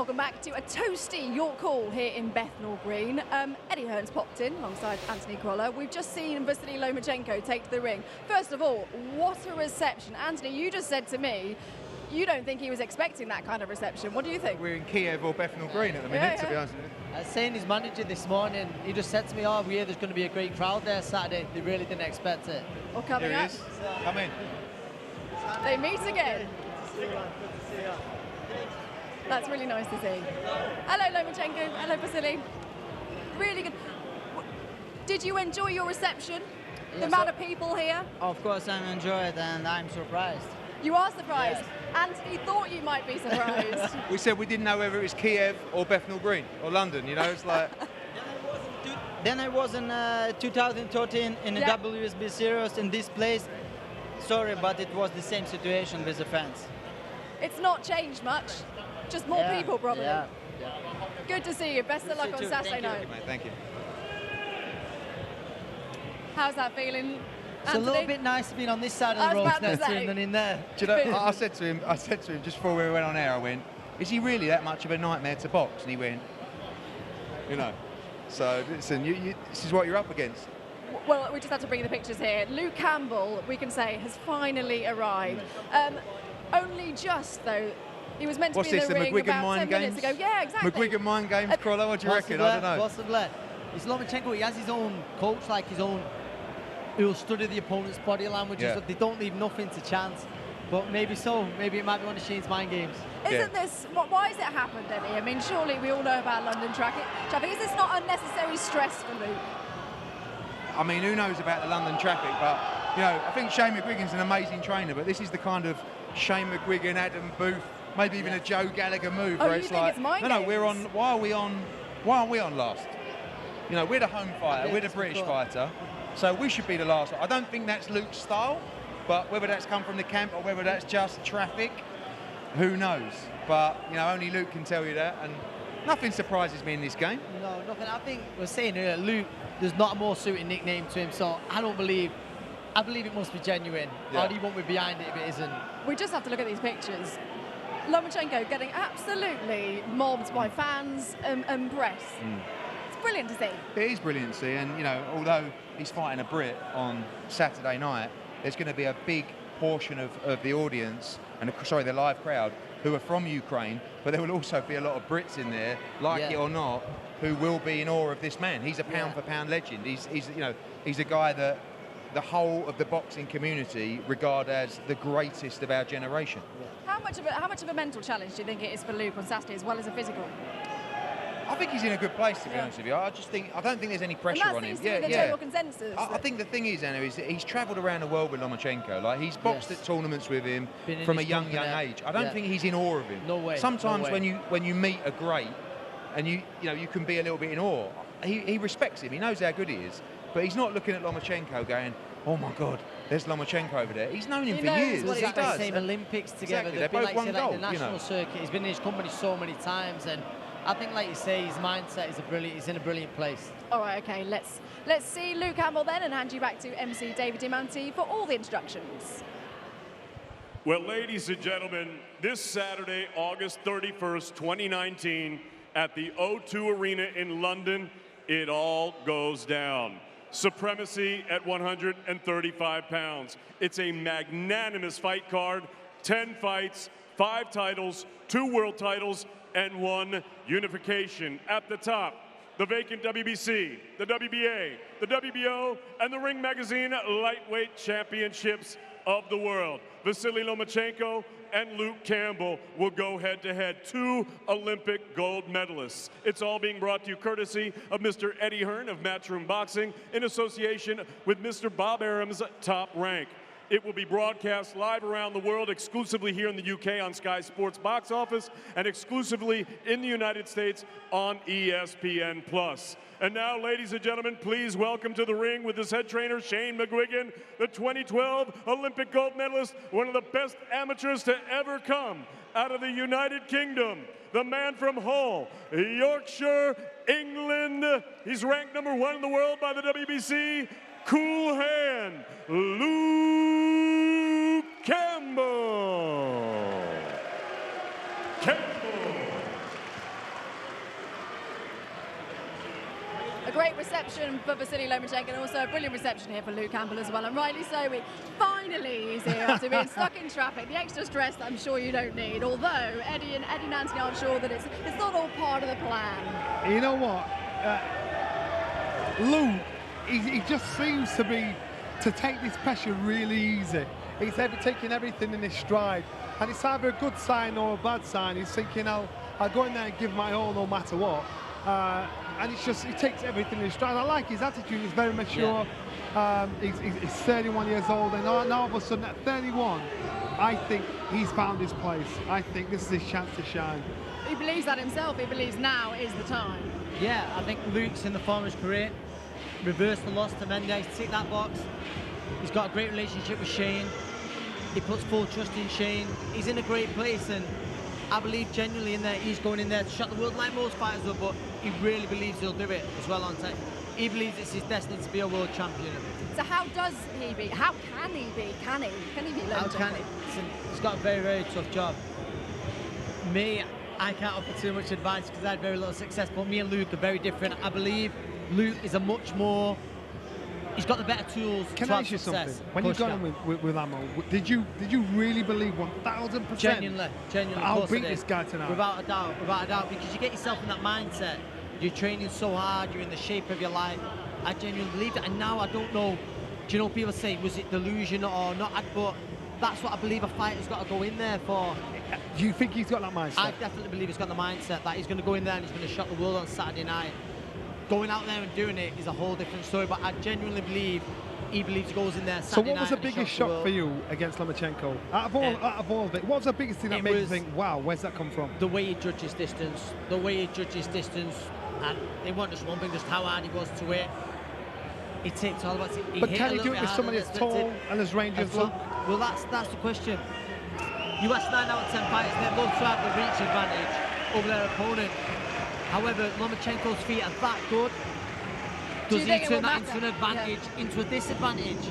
welcome back to a toasty York Hall here in Bethnal Green. Eddie Hearn's popped in alongside Anthony Crolla. We've just seen Vasiliy Lomachenko take to the ring. First of all, what a reception. Anthony, you just said to me, you don't think he was expecting that kind of reception. What do you think? We're in Kiev or Bethnal Green at the minute, to be honest with you. I was saying his manager this morning, he just said to me, oh, we hear there's going to be a great crowd there Saturday. They really didn't expect it. Or coming Here he up. is. Come in. They meet again. That's really nice to see. Hello, Lomachenko. Hello, Vasiliy. Really good. Did you enjoy your reception? The amount of people here? Of course, I'm enjoyed and I'm surprised. You are surprised. Anthony thought you might be surprised. We said we didn't know whether it was Kiev or Bethnal Green or London, you know, it's like... Then I was in 2013 in the WSB Series in this place. Sorry, but it was the same situation with the fans. It's not changed much. Just more people, probably. Yeah. Good to see you. Best of luck on Saturday night. Thank you. How's that feeling? It's a little bit nicer being on this side of the road next to him than in there. Do you know, I said to him just before we went on air, I went, is he really that much of a nightmare to box? And he went, you know. So listen, this is what you're up against. Well, we just have to bring the pictures here. Luke Campbell, we can say, has finally arrived. Only just, though. He was meant to be in the ring about 10 minutes ago. Yeah, exactly. McGuigan Mind Games, Crolla, what do you reckon? I don't know. Possibly. It's Lomachenko, he has his own coach, like his own, who'll study the opponent's body language. They don't leave nothing to chance. But maybe so. Maybe it might be one of Shane's mind games. Isn't this, why has it happened, Eddie? I mean, surely we all know about London traffic. Is this not unnecessary stress for Luke? I mean, who knows about the London traffic, but, you know, I think Shane McGuigan's an amazing trainer, but this is the kind of Shane McGuigan, Adam Booth, maybe even a Joe Gallagher move where it's like, no, we're on, why aren't we on last? You know, we're the home fighter, we're the British fighter, so we should be the last. I don't think that's Luke's style, but whether that's come from the camp or whether that's just traffic, who knows? But, you know, only Luke can tell you that, and nothing surprises me in this game. No, nothing. I think we're saying earlier, Luke, there's not a more suited nickname to him, so I believe it must be genuine. Yeah. Or he won't be behind it if it isn't. We just have to look at these pictures. Lomachenko getting absolutely mobbed by fans and press. It's brilliant to see. It is brilliant to see, and, you know, although he's fighting a Brit on Saturday night, there's going to be a big portion of the audience, and the live crowd, who are from Ukraine, but there will also be a lot of Brits in there, like it or not, who will be in awe of this man. He's a pound-for-pound legend. He's a guy that the whole of the boxing community regard as the greatest of our generation. How much of a mental challenge do you think it is for Luke on Saturday as well as a physical? I think he's in a good place, to be honest with you. I don't think there's any pressure on him. And that seems to be the general consensus. I think the thing is, Anna, is that he's travelled around the world with Lomachenko. Like, he's boxed at tournaments with him from a young age. I don't think he's in awe of him. No way. Sometimes no way. when you meet a great, and you can be a little bit in awe. He respects him. He knows how good he is, but he's not looking at Lomachenko going, oh my God, there's Lomachenko over there. He's known him for years. He does. Same Olympics together. Exactly. They've They're been both one goal, the national circuit. He's been in his company so many times, and I think, like you say, his mindset is he's in a brilliant place. All right, okay, let's see Luke Campbell then and hand you back to MC David Amonte for all the introductions. Well, ladies and gentlemen, this Saturday, August 31st, 2019, at the O2 Arena in London, it all goes down. Supremacy at 135 pounds. It's a magnanimous fight card, 10 fights, 5 titles, 2 world titles, and 1 unification. At the top, the vacant WBC, the WBA, the WBO, and the Ring Magazine Lightweight Championships of the world. Vasiliy Lomachenko and Luke Campbell will go head-to-head, 2 Olympic gold medalists. It's all being brought to you courtesy of Mr. Eddie Hearn of Matchroom Boxing in association with Mr. Bob Arum's Top Rank. It will be broadcast live around the world, exclusively here in the UK on Sky Sports Box Office, and exclusively in the United States on ESPN+. And now, ladies and gentlemen, please welcome to the ring with his head trainer, Shane McGuigan, the 2012 Olympic gold medalist, one of the best amateurs to ever come out of the United Kingdom, the man from Hull, Yorkshire, England. He's ranked #1 in the world by the WBC. Cool hand, Luke Campbell. A great reception for Vasiliy Lomachenko, and also a brilliant reception here for Luke Campbell as well. And rightly so, finally he's here after being stuck in traffic. The extra stress that I'm sure you don't need. Although Eddie and Nancy aren't sure that it's not all part of the plan. You know what? Luke, he just seems to take this pressure really easy. He's taking everything in his stride, and it's either a good sign or a bad sign. He's thinking, I'll go in there and give my all no matter what. And it's just, he takes everything in his stride. I like his attitude. He's very mature. Yeah. He's 31 years old, and now all of a sudden at 31, I think he's found his place. I think this is his chance to shine. He believes that himself. He believes now is the time. Yeah, I think Luke's in the form of his career. Reversed the loss to Mendes, tick that box. He's got a great relationship with Shane. He puts full trust in Shane. He's in a great place, and I believe genuinely in there he's going in there to shock the world like most fighters will, but he really believes he'll do it as well on time. He believes it's his destiny to be a world champion. So how does he be? How can he be? Can he be Lomachenko? How can he? Listen, he's got a very, very tough job. Me, I can't offer too much advice because I had very little success, but me and Luke are very different. I believe Luke is a much more, he's got the better tools Can to I have ask you success. something? When you got in with Amo, did you really believe 1,000%? Genuinely. I'll beat this guy tonight. Without a doubt, because you get yourself in that mindset. You're training so hard, you're in the shape of your life. I genuinely believed it, and now I don't know. Do you know, people say, was it delusion or not? But that's what I believe a fighter's got to go in there for. Do you think he's got that mindset? I definitely believe he's got the mindset that he's going to go in there and he's going to shock the world on Saturday night. Going out there and doing it is a whole different story, but I genuinely believe he believes he goes in there Saturday night. So what was the biggest shock for you against Lomachenko? Out of all of it, what was the biggest thing that made you think, wow, where's that come from? The way he judges distance. And it wasn't just one thing, just how hard he was to it. He takes all about it. But can you do it with somebody as tall and as rangy as Luke? Well, that's the question. You ask 9 out of 10 fighters, they both have the reach advantage over their opponent. However, Lomachenko's feet are that good. Does he turn that into an advantage, into a disadvantage?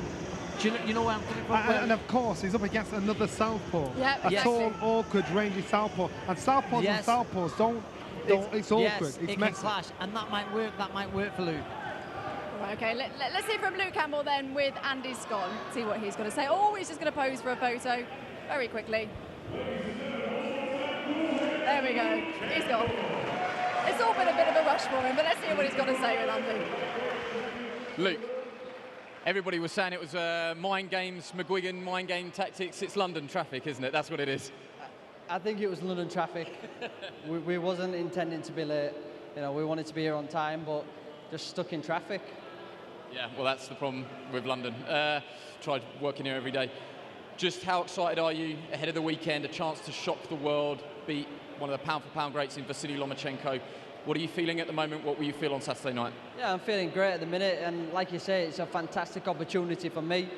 Do you know where I'm coming from? And of course, he's up against another southpaw. Yeah, a tall, awkward, rangy southpaw. And southpaws and southpaws don't. It's awkward. Yes, it's it can clash, and that might work. That might work for Luke. Okay, let's hear from Luke Campbell then with Andy Scott. See what he's going to say. Oh, he's just going to pose for a photo very quickly. There we go. He's gone. It's all been a bit of a rush for him, but let's hear what he's got to say with Andy. Luke, everybody was saying it was mind games, McGuigan, mind game tactics. It's London traffic, isn't it? That's what it is. I think it was London traffic. we wasn't intending to be late. You know, we wanted to be here on time, but just stuck in traffic. Yeah, well, that's the problem with London. Tried working here every day. Just how excited are you ahead of the weekend? A chance to shock the world, beat one of the pound-for-pound greats in Vasiliy Lomachenko. What are you feeling at the moment? What will you feel on Saturday night? Yeah, I'm feeling great at the minute, and like you say, it's a fantastic opportunity for me.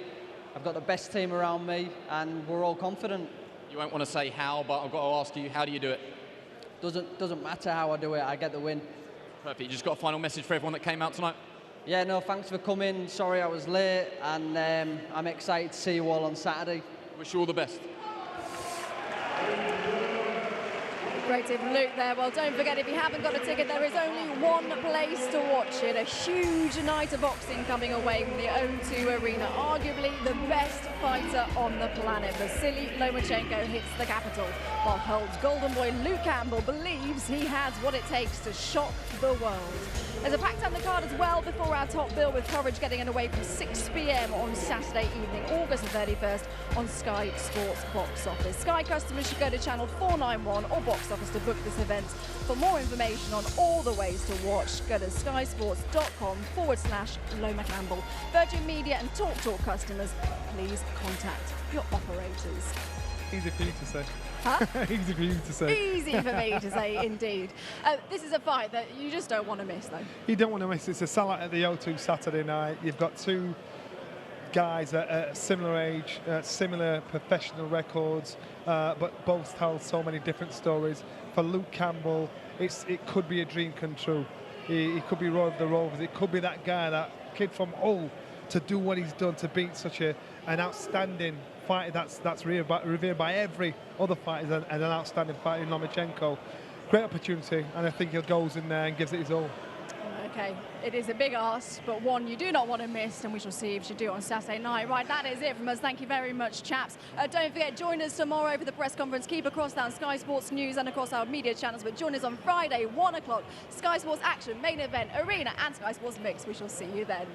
I've got the best team around me, and we're all confident. You won't want to say how, but I've got to ask you, how do you do it? Doesn't matter how I do it, I get the win. Perfect. You just got a final message for everyone that came out tonight? Yeah, no, thanks for coming. Sorry I was late, and I'm excited to see you all on Saturday. Wish you all the best. Great tip from Luke there. Well, don't forget, if you haven't got a ticket, there is only one place to watch it. A huge night of boxing coming away from the O2 Arena. Arguably the best fighter on the planet. Vasiliy Lomachenko hits the capital, while Holds Golden Boy Luke Campbell believes he has what it takes to shock the world. There's a packed undercard as well before our top bill, with coverage getting underway from 6 p.m. on Saturday evening, August the 31st, on Sky Sports Box Office. Sky customers should go to channel 491 or Box Office to book this event. For more information on all the ways to watch, go to skysports.com/Loma Campbell. Virgin Media and TalkTalk customers, please contact your operators. Easy for you to say. Huh? Easy for you to say. Easy for me to say, indeed. This is a fight that you just don't want to miss, though. You don't want to miss. It's a sellout at the O2 Saturday night. You've got two guys at similar age, similar professional records, but both tell so many different stories. For Luke Campbell, it could be a dream come true. He could be Roy of the Rovers. It could be that guy, that kid from Hull, to do what he's done, to beat such an outstanding fighter that's revered by every other fighter, and an outstanding fighter in Lomachenko. Great opportunity, and I think he goes in there and gives it his all. Okay, it is a big ask, but one you do not want to miss, and we shall see if she do it on Saturday night. Right, that is it from us. Thank you very much, chaps. Don't forget, join us tomorrow for the press conference. Keep across that on Sky Sports News and across our media channels, but join us on Friday, 1 o'clock, Sky Sports Action, Main Event, Arena, and Sky Sports Mix. We shall see you then.